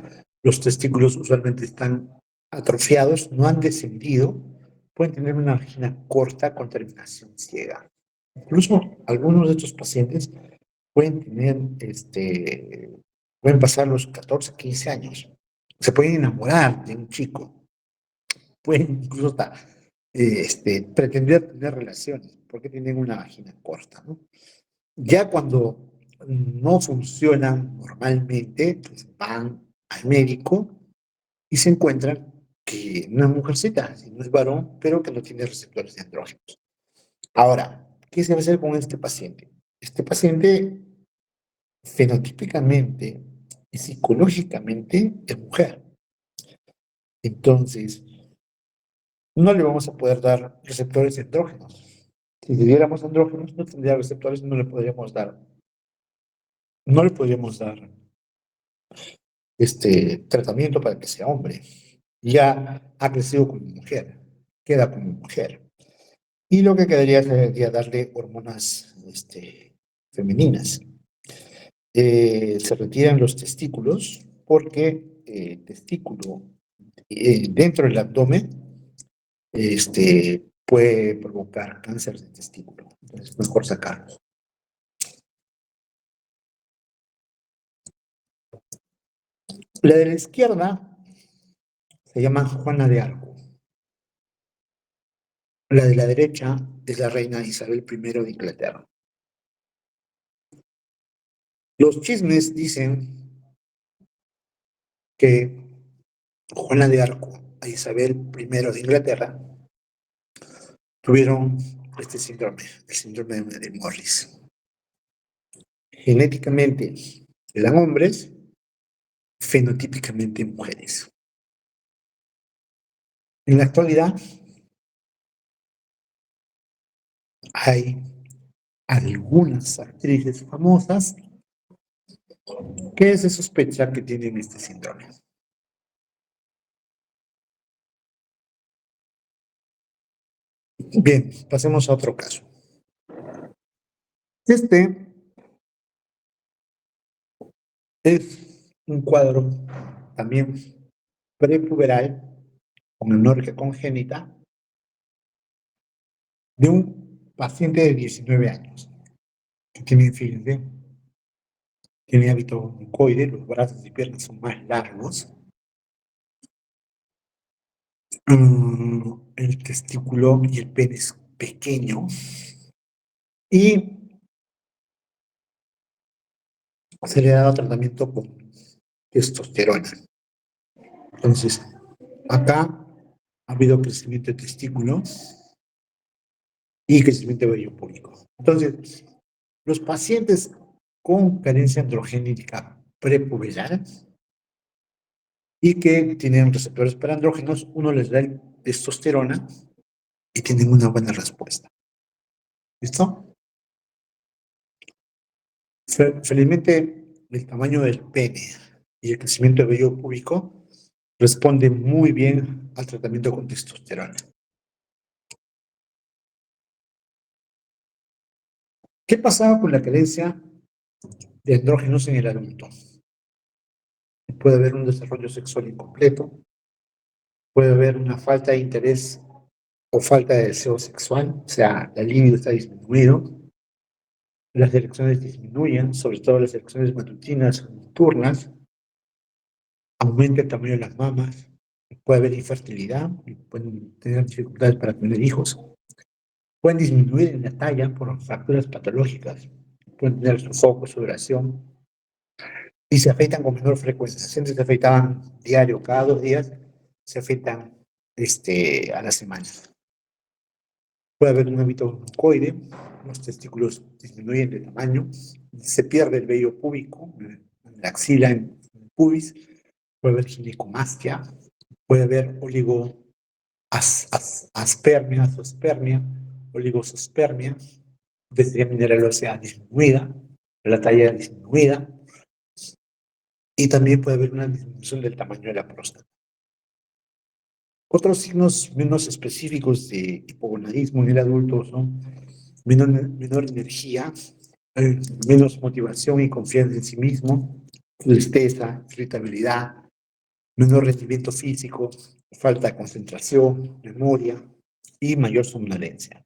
los testículos usualmente están atrofiados, no han descendido, pueden tener una vagina corta con terminación ciega. Incluso algunos de estos pacientes pueden tener, pueden pasar los 14, 15 años, se pueden enamorar de un chico, pueden incluso hasta pretender tener relaciones, porque tienen una vagina corta, ¿no? Ya cuando no funcionan normalmente, pues van al médico y se encuentran que no es mujercita, sino es varón, pero que no tiene receptores de andrógenos. Ahora, ¿qué se va a hacer con este paciente? Este paciente fenotípicamente y psicológicamente es mujer. Entonces, no le vamos a poder dar receptores andrógenos. Si le diéramos andrógenos, no tendría receptores, no le podríamos dar tratamiento para que sea hombre. Ya ha crecido como mujer, queda como mujer. Y lo que quedaría sería darle hormonas femeninas. Se retiran los testículos porque el testículo dentro del abdomen puede provocar cáncer de testículo. Entonces, mejor sacarlos. La de la izquierda se llama Juana de Arco. La de la derecha es la reina Isabel I de Inglaterra. Los chismes dicen que Juana de Arco e Isabel I de Inglaterra tuvieron este síndrome, el síndrome de Morris. Genéticamente eran hombres, fenotípicamente mujeres. En la actualidad hay algunas actrices famosas que se sospecha que tienen este síndrome. Bien, pasemos a otro caso. Este es un cuadro también prepuberal con anorexia congénita de un paciente de 19 años que tiene, fíjense, tiene hábito mucoide, los brazos y piernas son más largos, el testículo y el pene es pequeño y se le ha dado tratamiento con testosterona. Entonces, acá ha habido crecimiento de testículo y crecimiento de vello púbico. Entonces, los pacientes con carencia androgénica prepuberal y que tienen receptores para andrógenos, uno les da el testosterona y tienen una buena respuesta. ¿Listo? Felizmente, el tamaño del pene y el crecimiento de vello púbico responde muy bien al tratamiento con testosterona. ¿Qué pasaba con la carencia de andrógenos en el adulto? Puede haber un desarrollo sexual incompleto, puede haber una falta de interés o falta de deseo sexual, o sea, la libido está disminuido, las erecciones disminuyen, sobre todo las erecciones matutinas o nocturnas, aumenta el tamaño de las mamas, puede haber infertilidad, pueden tener dificultades para tener hijos, pueden disminuir en la talla por fracturas patológicas, pueden tener sofoco, sudoración, y se afeitan con menor frecuencia. Antes se afeitaban diario, cada 2 días, se afeitan a la semana. Puede haber un hábito mucoide, los testículos disminuyen de tamaño, se pierde el vello púbico, en la axila, en el pubis, puede haber ginecomastia, puede haber aspermia, zoospermia, oligosospermia, densidad mineral ósea disminuida, la talla disminuida, y también puede haber una disminución del tamaño de la próstata. Otros signos menos específicos de hipogonadismo en el adulto son menor energía, menos motivación y confianza en sí mismo, tristeza, irritabilidad, menor rendimiento físico, falta de concentración, memoria y mayor somnolencia.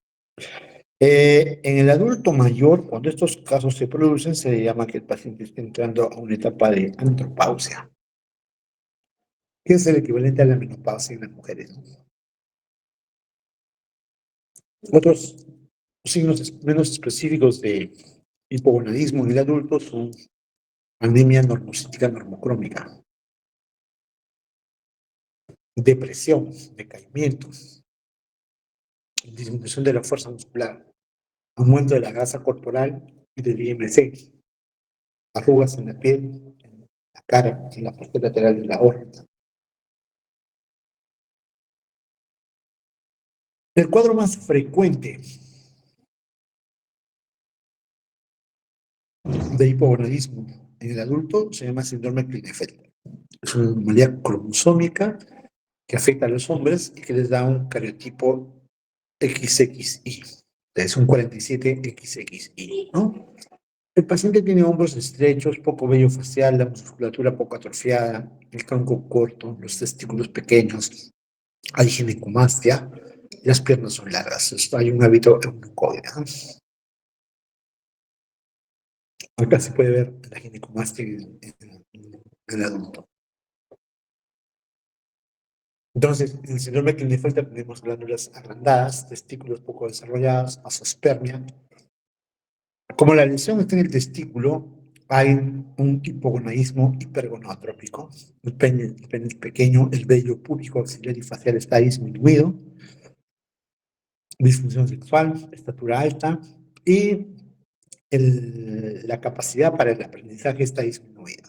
En el adulto mayor, cuando estos casos se producen, se llama que el paciente está entrando a una etapa de andropausia, que es el equivalente a la menopausia en las mujeres, ¿no? Otros signos menos específicos de hipogonadismo en el adulto son anemia normocítica normocrómica, depresión, decaimiento, disminución de la fuerza muscular, aumento de la grasa corporal y del IMC, arrugas en la piel, en la cara, en la parte lateral de la órbita. El cuadro más frecuente de hipogonadismo en el adulto se llama síndrome Klinefelter. Es una anomalía cromosómica que afecta a los hombres y que les da un cariotipo XXI. Es un 47XXI, ¿no? El paciente tiene hombros estrechos, poco vello facial, la musculatura poco atrofiada, el tronco corto, los testículos pequeños, hay ginecomastia, y las piernas son largas. Hay un hábito eunucoide. Acá se puede ver la ginecomastia en el adulto. Entonces, en el síndrome de Klinefelter tenemos glándulas agrandadas, testículos poco desarrollados, azoospermia. Como la lesión está en el testículo, hay un hipogonadismo hipergonadotrópico. El pene es pequeño, el vello púbico, axilar y facial está disminuido, disfunción sexual, estatura alta y la capacidad para el aprendizaje está disminuida.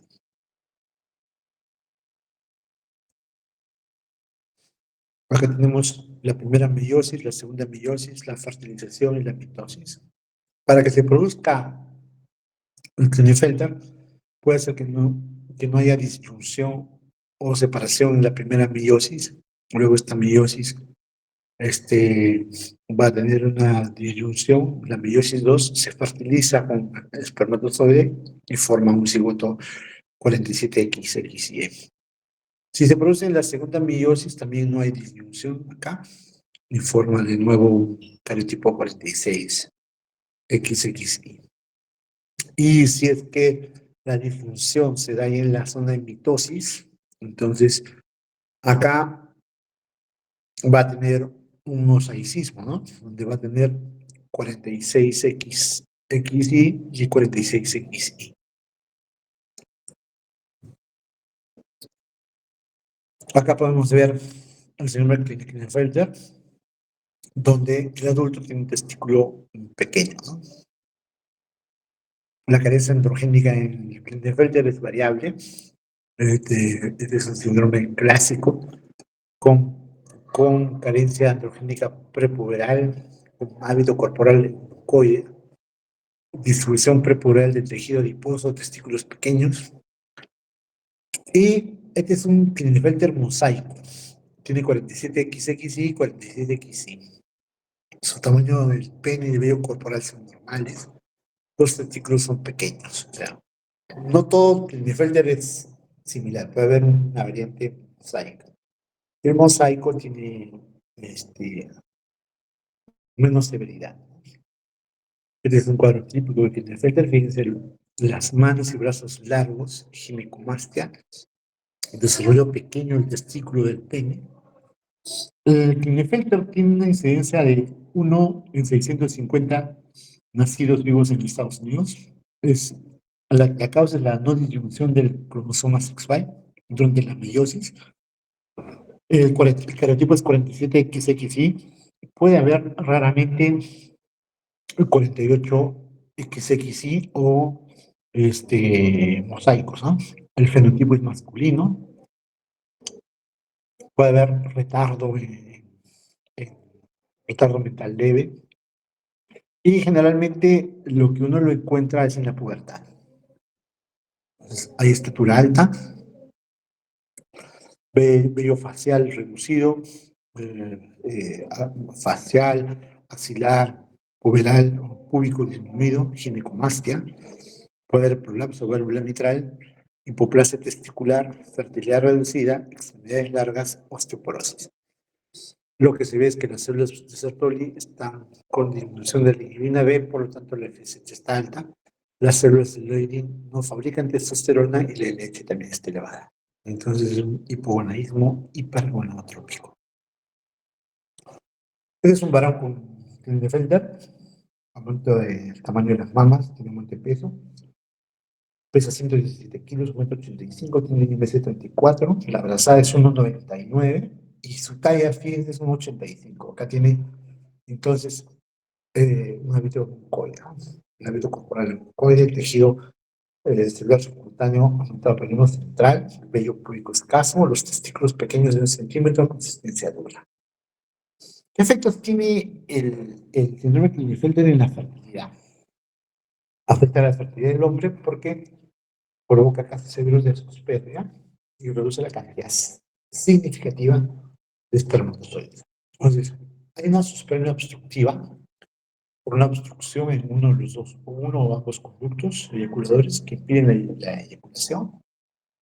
Acá tenemos la primera meiosis, la segunda meiosis, la fertilización y la mitosis. Para que se produzca el Klinefelter, puede ser que no haya disyunción o separación en la primera meiosis. Luego esta meiosis va a tener una disyunción. La meiosis 2 se fertiliza con el espermatozoide y forma un cigoto 47XXY. Si se produce en la segunda meiosis, también no hay disyunción acá y forma de nuevo un cariotipo 46XXY. Y si es que la disfunción se da ahí en la zona de mitosis, entonces acá va a tener un mosaicismo, ¿no? Donde va a tener 46XXY y 46XY. Acá podemos ver el síndrome de Klinefelter, donde el adulto tiene un testículo pequeño, ¿no? La carencia androgénica en Klinefelter es variable. Este es un síndrome clásico con, con carencia androgénica prepuberal, con hábito corporal mucoide, distribución prepuberal del tejido adiposo, testículos pequeños. Y este es un Klinefelter mosaico. Tiene 47XXY y 47XY. Su tamaño del pene y el vello corporal son normales. Los testículos son pequeños. O sea, no todo Klinefelter es similar. Puede haber una variante mosaica. El mosaico tiene menos severidad. Este es un cuadro típico de Klinefelter. Fíjense las manos y brazos largos, ginecomastia, el desarrollo pequeño del testículo del pene. El Klinefelter tiene una incidencia de 1 en 650 nacidos vivos en Estados Unidos. La causa es la no distribución del cromosoma sexual durante la meiosis. El cariotipo es 47XXY. Puede haber raramente 48XXY o mosaicos, ¿no? El fenotipo es masculino. Puede haber en retardo mental leve. Y generalmente lo que uno lo encuentra es en la pubertad. Entonces, hay estatura alta, vello facial reducido, facial, axilar, puberal o púbico disminuido, ginecomastia, puede haber prolapso válvula mitral, hipoplasia testicular, fertilidad reducida, extremidades largas, osteoporosis. Lo que se ve es que las células de Sertoli están con disminución de la inhibina B, por lo tanto la FSH está alta. Las células de Leydig no fabrican testosterona y la LH también está elevada. Entonces es un hipogonadismo hipergonadotrópico. Este es un varón con Klinefelter, aumento del tamaño de las mamas, tiene aumento de peso, pesa 117 kilos, 1,85 m, tiene un IMC 34, la brazada es 1,99 y su talla, fíjense, es 1,85. Acá tiene entonces un hábito mucoide, un hábito corporal mucoide, tejido celular subcutáneo aumentado por el central, el vello púbico escaso, los testículos pequeños de 1 centímetro, consistencia dura. ¿Qué efectos tiene el síndrome de Klinefelter en la fertilidad? Afecta la fertilidad del hombre porque provoca casos severos de azoospermia y reduce la cantidad significativa de espermatozoides. Entonces, hay una azoospermia obstructiva por una obstrucción en uno de los dos, uno o ambos conductos eyaculadores que impiden la eyaculación.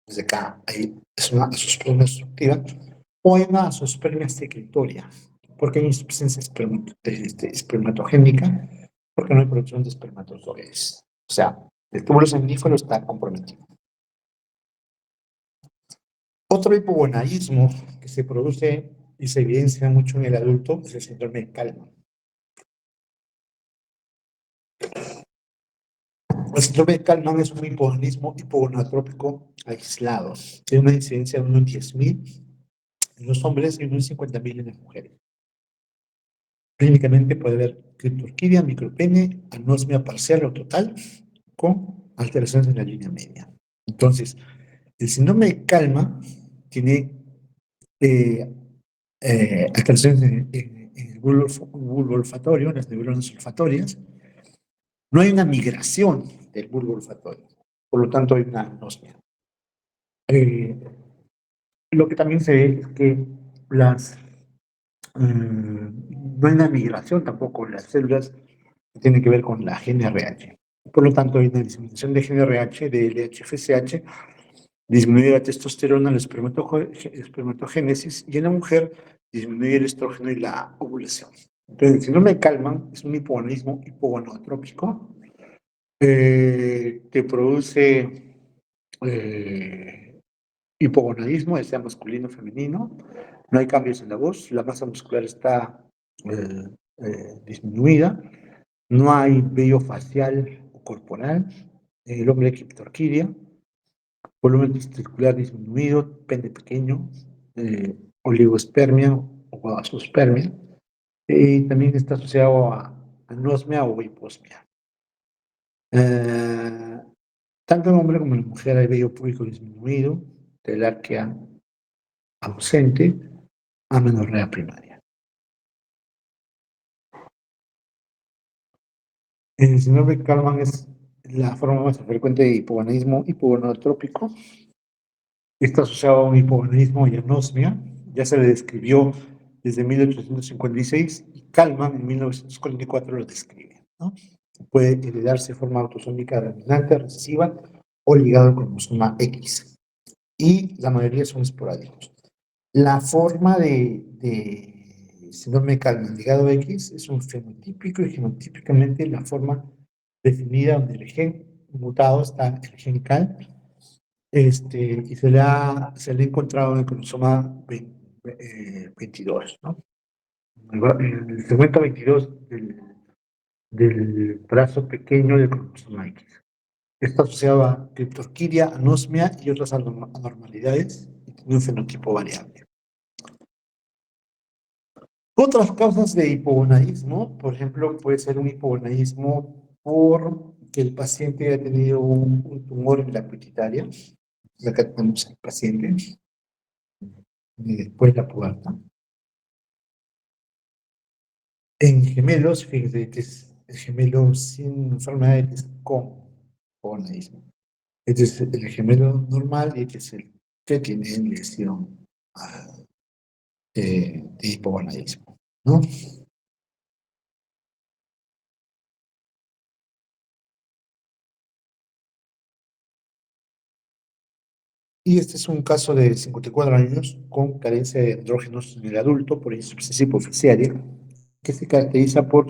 Desde acá es una azoospermia obstructiva o hay una azoospermia secretoria porque hay insuficiencia espermatogénica, porque no hay producción de espermatozoides. O sea, el túbulo sanguíneo está comprometido. Otro hipogonadismo que se produce y se evidencia mucho en el adulto es el síndrome de Kallmann. El síndrome de Kallmann es un hipogonadotrópico aislado. Tiene una incidencia de 1 en 10.000 en los hombres y 1 en 50.000 en las mujeres. Clínicamente puede haber criptorquidia, micropene, anosmia parcial o total, con alteraciones en la línea media. Entonces, el síndrome de Kallmann tiene alteraciones en el bulbo olfatorio, en las neuronas olfatorias. No hay una migración del bulbo olfatorio, por lo tanto hay una anosmia. Lo que también se ve es que no hay una migración tampoco en las células que tienen que ver con la GNRH. Por lo tanto, hay una disminución de GNRH, de LH-FSH, disminuye la testosterona, la espermatogénesis, y en la mujer disminuye el estrógeno y la ovulación. Entonces, el síndrome de Kallmann es un hipogonadismo hipogonadotrópico que produce hipogonadismo, ya sea masculino o femenino. No hay cambios en la voz, la masa muscular está disminuida, no hay vello facial o corporal, el hombre hay criptorquidia, volumen testicular disminuido, pene pequeño, oligospermia o azospermia, y también está asociado a anosmia o hiposmia. Eh, Tanto en hombre como en mujer hay vello púbico disminuido, telarquía ausente, amenorrea primaria. El síndrome de Kallmann es la forma más frecuente de hipogonadismo hipogonadotrópico. Está asociado a un hipogonadismo y anosmia. Ya se le describió desde 1856 y Kallmann en 1944 lo describe, ¿no? Puede heredarse de forma autosómica dominante, recesiva o ligado al cromosoma X. Y la mayoría son esporádicos. La forma de síndrome de Kallmann ligado a X es un fenotípico y genotípicamente la forma definida donde el gen mutado está el gen CAL, y se le ha encontrado en el cromosoma 22, ¿no? El segmento 22 del brazo pequeño del cromosoma X. Está asociado a criptorquidia, anosmia y otras anormalidades y tiene un fenotipo variable. Otras causas de hipogonadismo, por ejemplo, puede ser un hipogonadismo por que el paciente haya tenido un tumor en la pituitaria. Acá tenemos al paciente, y después la pubertad. En gemelos, fíjate que es el gemelo sin enfermedades con hipogonadismo. Este es el gemelo normal y este es el que tiene lesión de hipogonadismo, ¿no? Y este es un caso de 54 años con carencia de andrógenos en el adulto por insuficiencia hipoficiaria, que se caracteriza por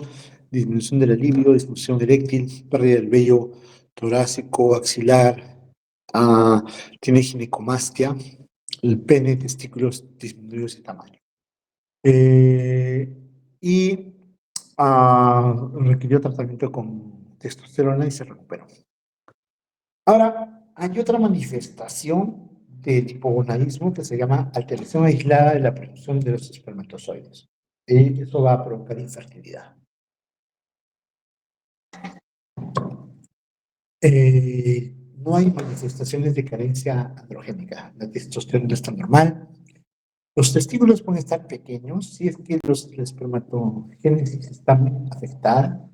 disminución de la libido, disfunción eréctil, pérdida del vello torácico, axilar, tiene ginecomastia, el pene, testículos disminuidos de tamaño. Eh, y Requirió tratamiento con testosterona y se recuperó. Ahora, hay otra manifestación del hipogonadismo que se llama alteración aislada de la producción de los espermatozoides. Y eso va a provocar infertilidad. No hay manifestaciones de carencia androgénica. La testosterona está normal. Los testículos pueden estar pequeños si es que la espermatogénesis está afectada,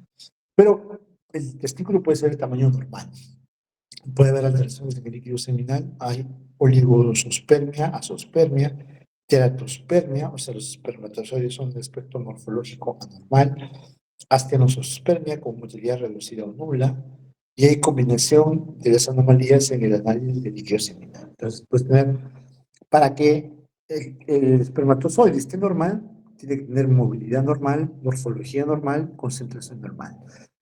pero el testículo puede ser de tamaño normal. Puede haber alteraciones en el líquido seminal, hay oligosospermia, azospermia, teratospermia, o sea, los espermatozoides son de aspecto morfológico anormal, astenosospermia con motilidad reducida o nula, y hay combinación de las anomalías en el análisis del líquido seminal. Entonces, puedes tener, para que el espermatozoide esté normal, tiene que tener movilidad normal, morfología normal, concentración normal.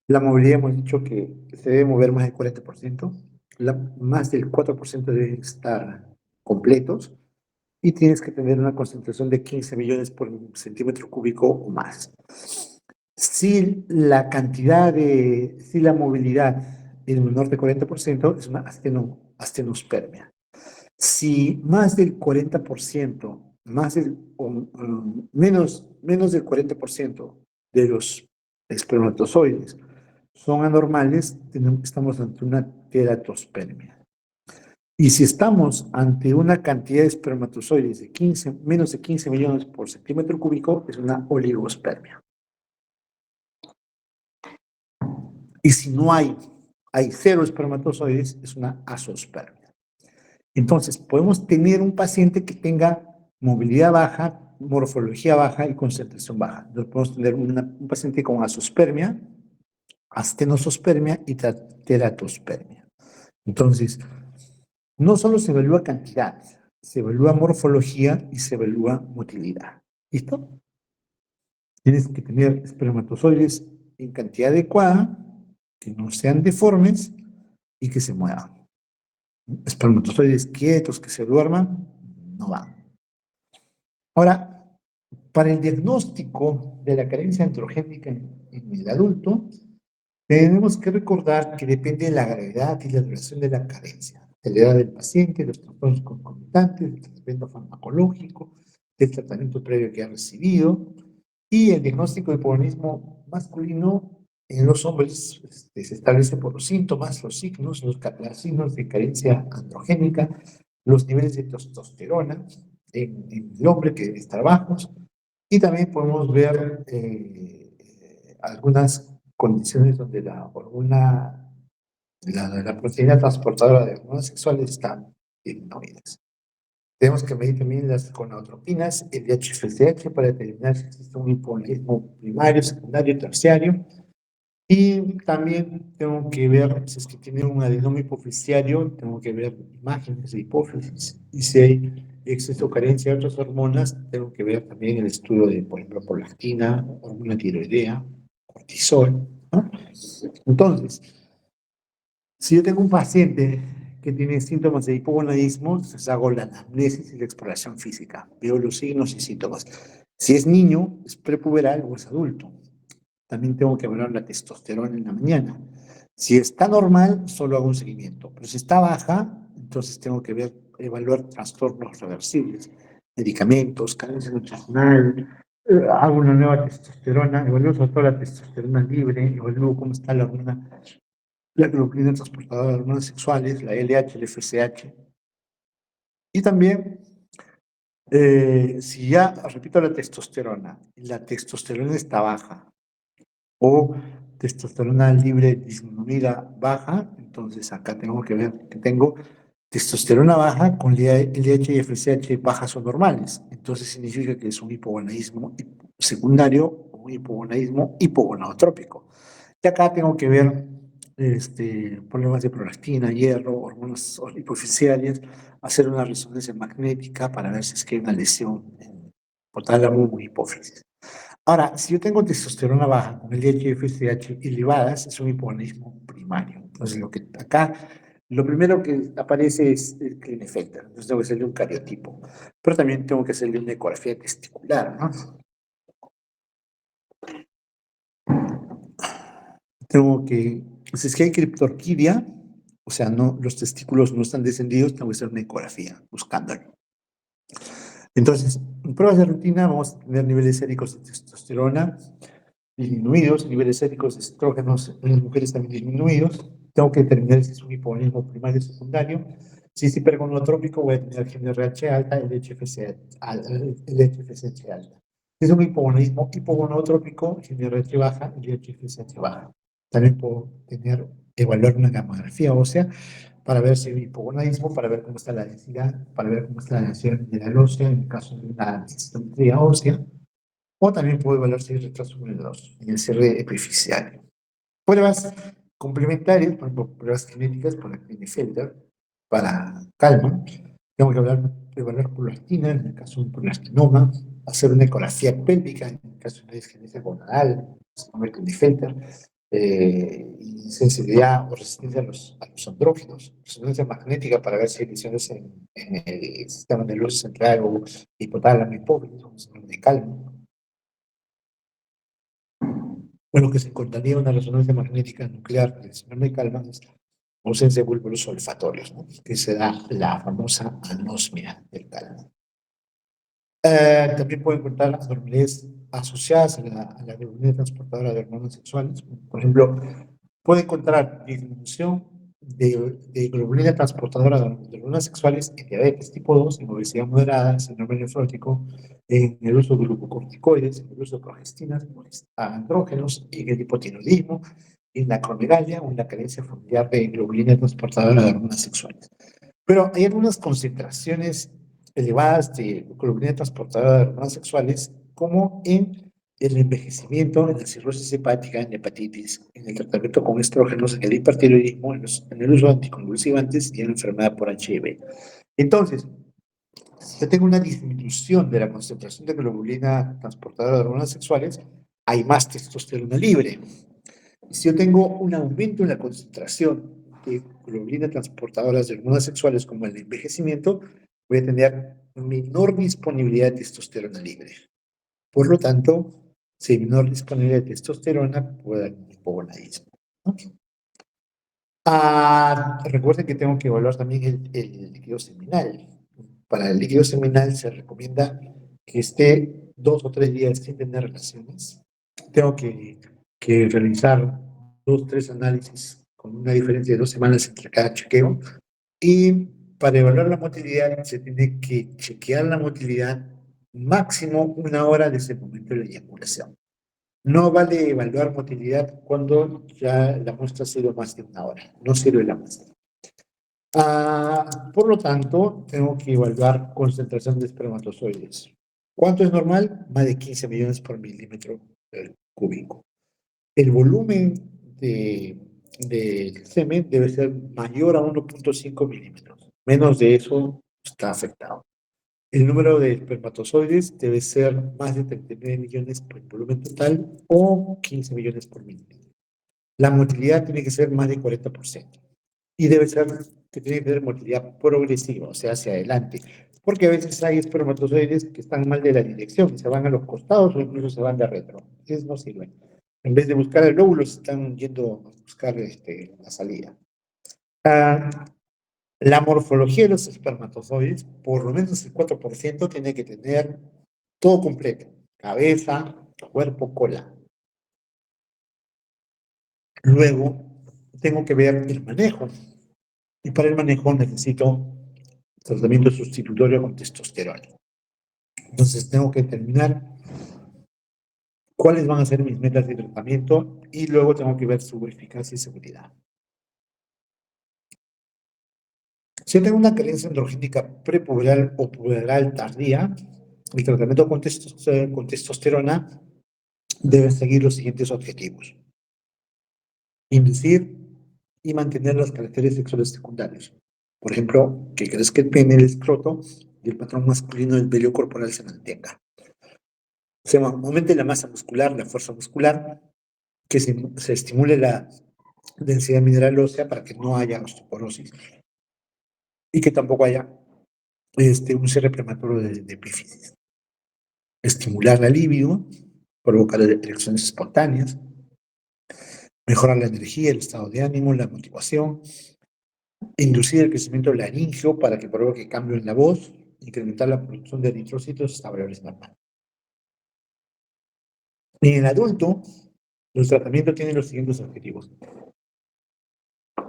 La movilidad hemos dicho que se debe mover más del 40%, más del 4% deben estar completos y tienes que tener una concentración de 15 millones por centímetro cúbico o más. Si la movilidad es menor de 40%, es una astenospermia. Si más del 40%, menos del 40% de los espermatozoides son anormales, estamos ante una teratospermia. Y si estamos ante una cantidad de espermatozoides de menos de 15 millones por centímetro cúbico, es una oligospermia. Y si no hay 0 espermatozoides, es una azospermia. Entonces, podemos tener un paciente que tenga movilidad baja, morfología baja y concentración baja. Entonces, podemos tener un paciente con azospermia, astenosospermia y teratospermia. Entonces, no solo se evalúa cantidad, se evalúa morfología y se evalúa motilidad. ¿Listo? Tienes que tener espermatozoides en cantidad adecuada, que no sean deformes y que se muevan. Espermatozoides quietos que se duerman, no van. Ahora, para el diagnóstico de la carencia androgénica en el adulto, tenemos que recordar que depende de la gravedad y la duración de la carencia. de la edad del paciente, los trastornos concomitantes, del tratamiento farmacológico, del tratamiento previo que ha recibido, y el diagnóstico de hipogonadismo masculino en los hombres se establece por los síntomas, los signos, los signos de carencia androgénica, los niveles de testosterona en el hombre que están bajos, y también podemos ver algunas condiciones donde la hormona, la proteína transportadora de hormonas sexuales está disminuida. Tenemos que medir también las gonadotropinas, el DHFSH, para determinar si existe un hipogonadismo primario, secundario, terciario. Y también tengo que ver si es que tiene un adenoma hipoficiario, tengo que ver imágenes de hipófisis. Y si hay exceso o carencia de otras hormonas, tengo que ver también el estudio de, por ejemplo, prolactina, hormona tiroidea, cortisol, ¿no? Entonces, si yo tengo un paciente que tiene síntomas de hipogonadismo, entonces hago la anamnesis y la exploración física. Veo los signos y síntomas. Si es niño, es prepuberal o es adulto. También tengo que evaluar la testosterona en la mañana. Si está normal, solo hago un seguimiento. Pero si está baja, entonces tengo que evaluar trastornos reversibles, medicamentos, carencia nutricional. Hago una nueva testosterona, evalúo sobre todo la testosterona libre, evalúo cómo está la hormona, la globulina transportadora de hormonas sexuales, la LH, el FSH. Y también, si ya, repito, la testosterona está baja o testosterona libre disminuida baja, entonces acá tengo que ver que tengo testosterona baja con LH y FSH bajas o normales. Entonces significa que es un hipogonadismo secundario o un hipogonadismo hipogonadotrópico. Y acá tengo que ver problemas de prolactina, hierro, hormonas hipoficiales, hacer una resonancia magnética para ver si es que hay una lesión en hipotálamo o hipófisis. Ahora, si yo tengo testosterona baja con el FSH elevadas, es un hipogonadismo primario. Entonces, lo primero que aparece es el Klinefelter. Entonces, tengo que hacerle un cariotipo. Pero también tengo que hacerle una ecografía testicular, ¿no? Si es que hay criptorquidia, o sea, no, los testículos no están descendidos, tengo que hacer una ecografía buscándolo. Entonces, en pruebas de rutina vamos a tener niveles séricos de testosterona disminuidos, niveles séricos de estrógenos en las mujeres también disminuidos. Tengo que determinar si es un hipogonadismo primario o secundario. Si es hipergonadotrópico, voy a tener GNRH alta, LHFSH alta. Si es un hipogonadismo hipogonadotrópico, GNRH baja, LHFSH baja. También puedo evaluar una gamografía ósea para ver si hay hipogonadismo, para ver cómo está la densidad, para ver cómo está la densidad mineral ósea en el caso de una densitometría ósea, o también puedo evaluar si hay retraso en el cierre epifisiario. Pruebas complementarias, por ejemplo, pruebas genéticas para Klinefelter, para Kalman. Tengo que evaluar prolactina en el caso de un prolactinoma, hacer una ecografía pélvica en el caso de una disgenesia gonadal, como Klinefelter, y sensibilidad o resistencia a los andrógenos, resonancia magnética para ver si hay lesiones en el sistema nervioso central o hipotálamo, hipófisis, como se llama de Kalman. Bueno, que se encontraría una resonancia magnética nuclear del sistema de Kalman es ausencia de bulbos olfatorios, ¿no? Que se da la famosa anosmia del Kalman. También puede encontrar anormalidades asociadas a la globulina transportadora de hormonas sexuales. Por ejemplo, puede encontrar disminución de globulina transportadora de hormonas sexuales en diabetes tipo 2, en obesidad moderada, síndrome nefrótico, en el uso de glucocorticoides, en el uso de progestinas, andrógenos, en el hipotiroidismo, en la acromegalia o en la carencia familiar de globulina transportadora de hormonas sexuales. Pero hay algunas concentraciones elevadas de globulina transportadora de hormonas sexuales, como en el envejecimiento, en la cirrosis hepática, en hepatitis, en el tratamiento con estrógenos, en el hipertiroidismo, en el uso de anticonvulsivantes y en la enfermedad por HIV. Entonces, si yo tengo una disminución de la concentración de globulina transportadora de hormonas sexuales, hay más testosterona libre. Si yo tengo un aumento en la concentración de globulina transportadoras de hormonas sexuales como el envejecimiento, voy a tener menor disponibilidad de testosterona libre. Por lo tanto, si hay menor disponibilidad de testosterona, puede haber un hipogonadismo, ¿no? Recuerden que tengo que evaluar también el líquido seminal. Para el líquido seminal se recomienda que esté 2 o 3 días sin tener relaciones. Tengo que realizar 2 o 3 análisis con una diferencia de 2 semanas entre cada chequeo. Y para evaluar la motilidad se tiene que chequear la motilidad máximo 1 hora desde el momento de la eyaculación. No vale evaluar motilidad cuando ya la muestra ha sido más de 1 hora. No sirve la muestra. Por lo tanto, tengo que evaluar concentración de espermatozoides. ¿Cuánto es normal? Más de 15 millones por milímetro cúbico. El volumen del semen debe ser mayor a 1,5 milímetros. Menos de eso está afectado. El número de espermatozoides debe ser más de 39 millones por el volumen total o 15 millones por milímetro. La motilidad tiene que ser más de 40%. Y debe ser que tiene que tener motilidad progresiva, o sea, hacia adelante. Porque a veces hay espermatozoides que están mal de la dirección, se van a los costados o incluso se van de retro. Entonces no sirven. En vez de buscar el óvulo, se están yendo a buscar la salida. Ah, la morfología de los espermatozoides, por lo menos el 4% tiene que tener todo completo: cabeza, cuerpo, cola. Luego, tengo que ver el manejo. Y para el manejo necesito tratamiento sustitutorio con testosterona. Entonces, tengo que determinar cuáles van a ser mis metas de tratamiento y luego tengo que ver su eficacia y seguridad. Si tengo una carencia androgénica prepuberal o puberal tardía, el tratamiento con testosterona debe seguir los siguientes objetivos: inducir y mantener los caracteres sexuales secundarios. Por ejemplo, que crezca el pene, el escroto y el patrón masculino del vello corporal se mantenga. Se aumente la masa muscular, la fuerza muscular, que se estimule la densidad mineral ósea para que no haya osteoporosis y que tampoco haya un cierre prematuro de epífisis. Estimular la libido, provocar erecciones espontáneas, mejorar la energía, el estado de ánimo, la motivación, inducir el crecimiento laringio para que provoque cambio en la voz, incrementar la producción de eritrocitos hasta valores normales. En el adulto, los tratamientos tienen los siguientes objetivos: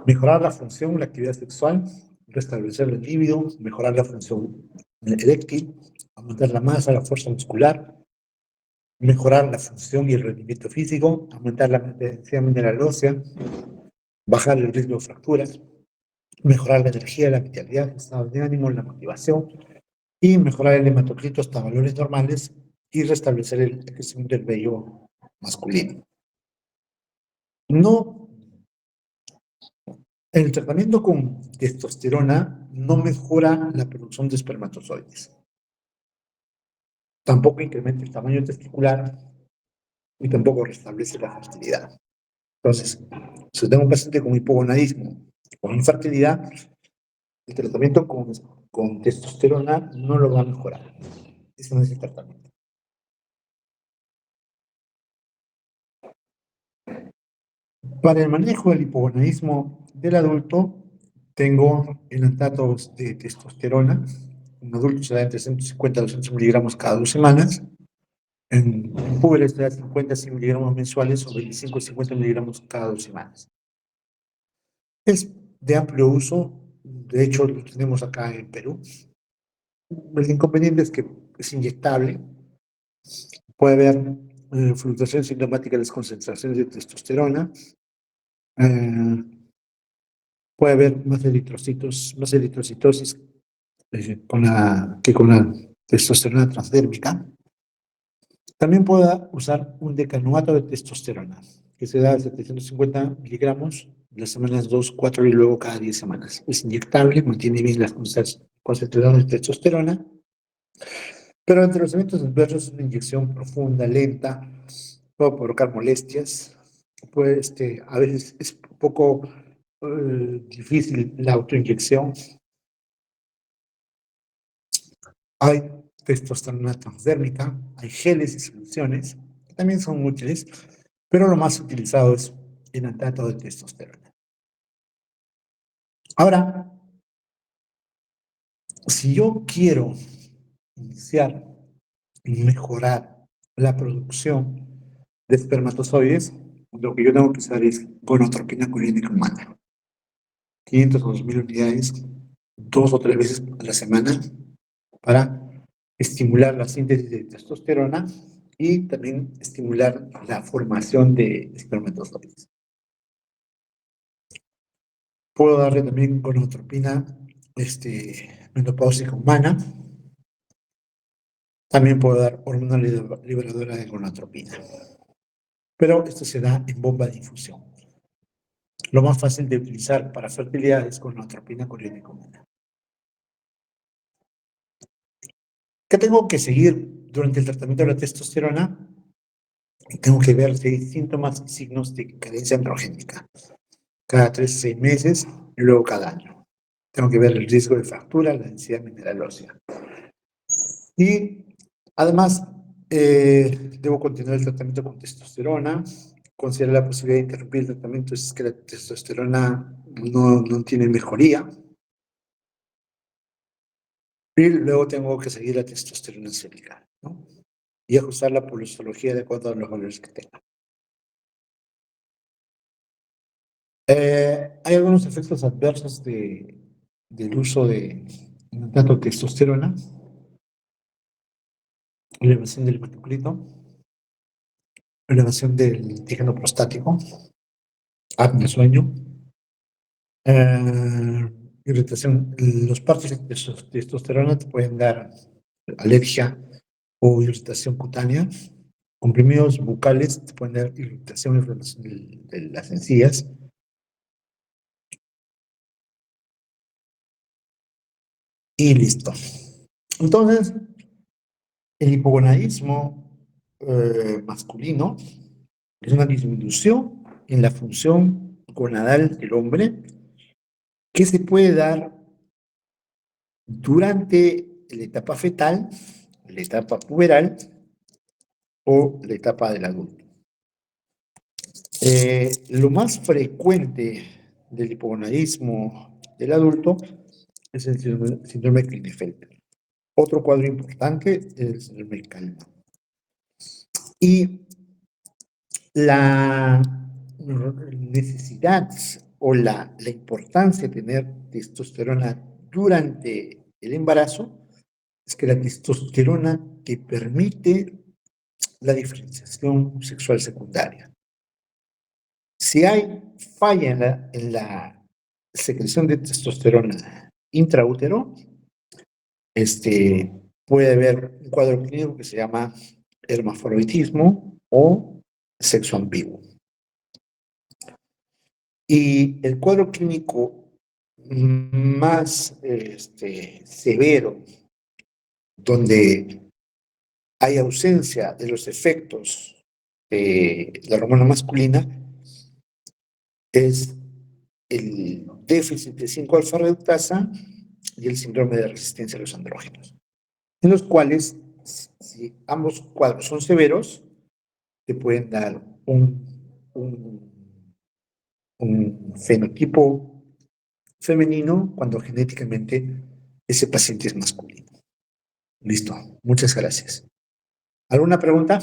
mejorar la función, la actividad sexual, restablecer el líbido, mejorar la función eréctil, aumentar la masa, la fuerza muscular, mejorar la función y el rendimiento físico, aumentar la densidad mineral ósea, bajar el riesgo de fracturas, mejorar la energía, la vitalidad, el estado de ánimo, la motivación y mejorar el hematocrito hasta valores normales y restablecer el crecimiento del vello masculino. No, el tratamiento con testosterona no mejora la producción de espermatozoides. Tampoco incrementa el tamaño testicular y tampoco restablece la fertilidad. Entonces, si tengo un paciente con hipogonadismo, con infertilidad, el tratamiento con testosterona no lo va a mejorar. Ese no es el tratamiento. Para el manejo del hipogonadismo del adulto, tengo enantatos de testosterona. Un adulto se da entre 150 a 200 miligramos cada 2 semanas. En púberes se da 50 a 100 miligramos mensuales o 25 a 50 miligramos cada 2 semanas. Es de amplio uso, de hecho lo tenemos acá en Perú. El inconveniente es que es inyectable, puede haber fluctuación sintomática de las concentraciones de testosterona, eh, puede haber más eritrocitos, más eritrocitosis que con la testosterona transdérmica. También pueda usar un decanoato de testosterona, que se da a 750 miligramos las semanas 2, 4 y luego cada 10 semanas. Es inyectable, mantiene bien las concentraciones de testosterona, pero entre los eventos adversos, una inyección profunda, lenta, puede provocar molestias, a veces es un poco difícil la autoinyección. Hay testosterona transdérmica, hay geles y soluciones que también son útiles, pero lo más utilizado es el enantato de testosterona. Ahora, si yo quiero iniciar y mejorar la producción de espermatozoides, lo que yo tengo que usar es gonotropina clínica humana. 500 o 2000 unidades, 2 o 3 veces a la semana, para estimular la síntesis de testosterona y también estimular la formación de espermatozoides. Puedo darle también gonotropina menopáusica humana. También puedo dar hormona liberadora de gonadotropina. Pero esto se da en bomba de infusión. Lo más fácil de utilizar para fertilidad es gonadotropina coriónica humana. ¿Qué tengo que seguir durante el tratamiento de la testosterona? Tengo que ver si hay síntomas y signos de carencia androgénica. Cada 3 a 6 meses y luego cada año. Tengo que ver el riesgo de fractura, la densidad mineral ósea. Y además, debo continuar el tratamiento con testosterona, considerar la posibilidad de interrumpir el tratamiento si es que la testosterona no tiene mejoría. Y luego tengo que seguir la testosterona sérica, ¿no? Y ajustar la pulsología de acuerdo a los valores que tenga. Hay algunos efectos adversos del uso de tanto testosterona, elevación del hematocrito, elevación del antígeno prostático, apnea sueño, irritación. Los partos de testosterona te pueden dar alergia o irritación cutánea. Comprimidos bucales te pueden dar irritación e inflamación de las encías. Y listo. Entonces, el hipogonadismo masculino es una disminución en la función gonadal del hombre que se puede dar durante la etapa fetal, la etapa puberal o la etapa del adulto. Lo más frecuente del hipogonadismo del adulto es el síndrome de Klinefelter. Otro cuadro importante es el síndrome de Kalman. Y la necesidad o la importancia de tener testosterona durante el embarazo es que la testosterona te permite la diferenciación sexual secundaria. Si hay falla en la secreción de testosterona intraútero, puede haber un cuadro clínico que se llama hermafroditismo o sexo ambiguo. Y el cuadro clínico más severo, donde hay ausencia de los efectos de la hormona masculina, es el déficit de 5-alfa reductasa y el síndrome de resistencia a los andrógenos, en los cuales, si ambos cuadros son severos, te pueden dar un fenotipo femenino cuando genéticamente ese paciente es masculino. Listo, muchas gracias. ¿Alguna pregunta?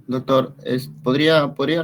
Doctor, ¿podría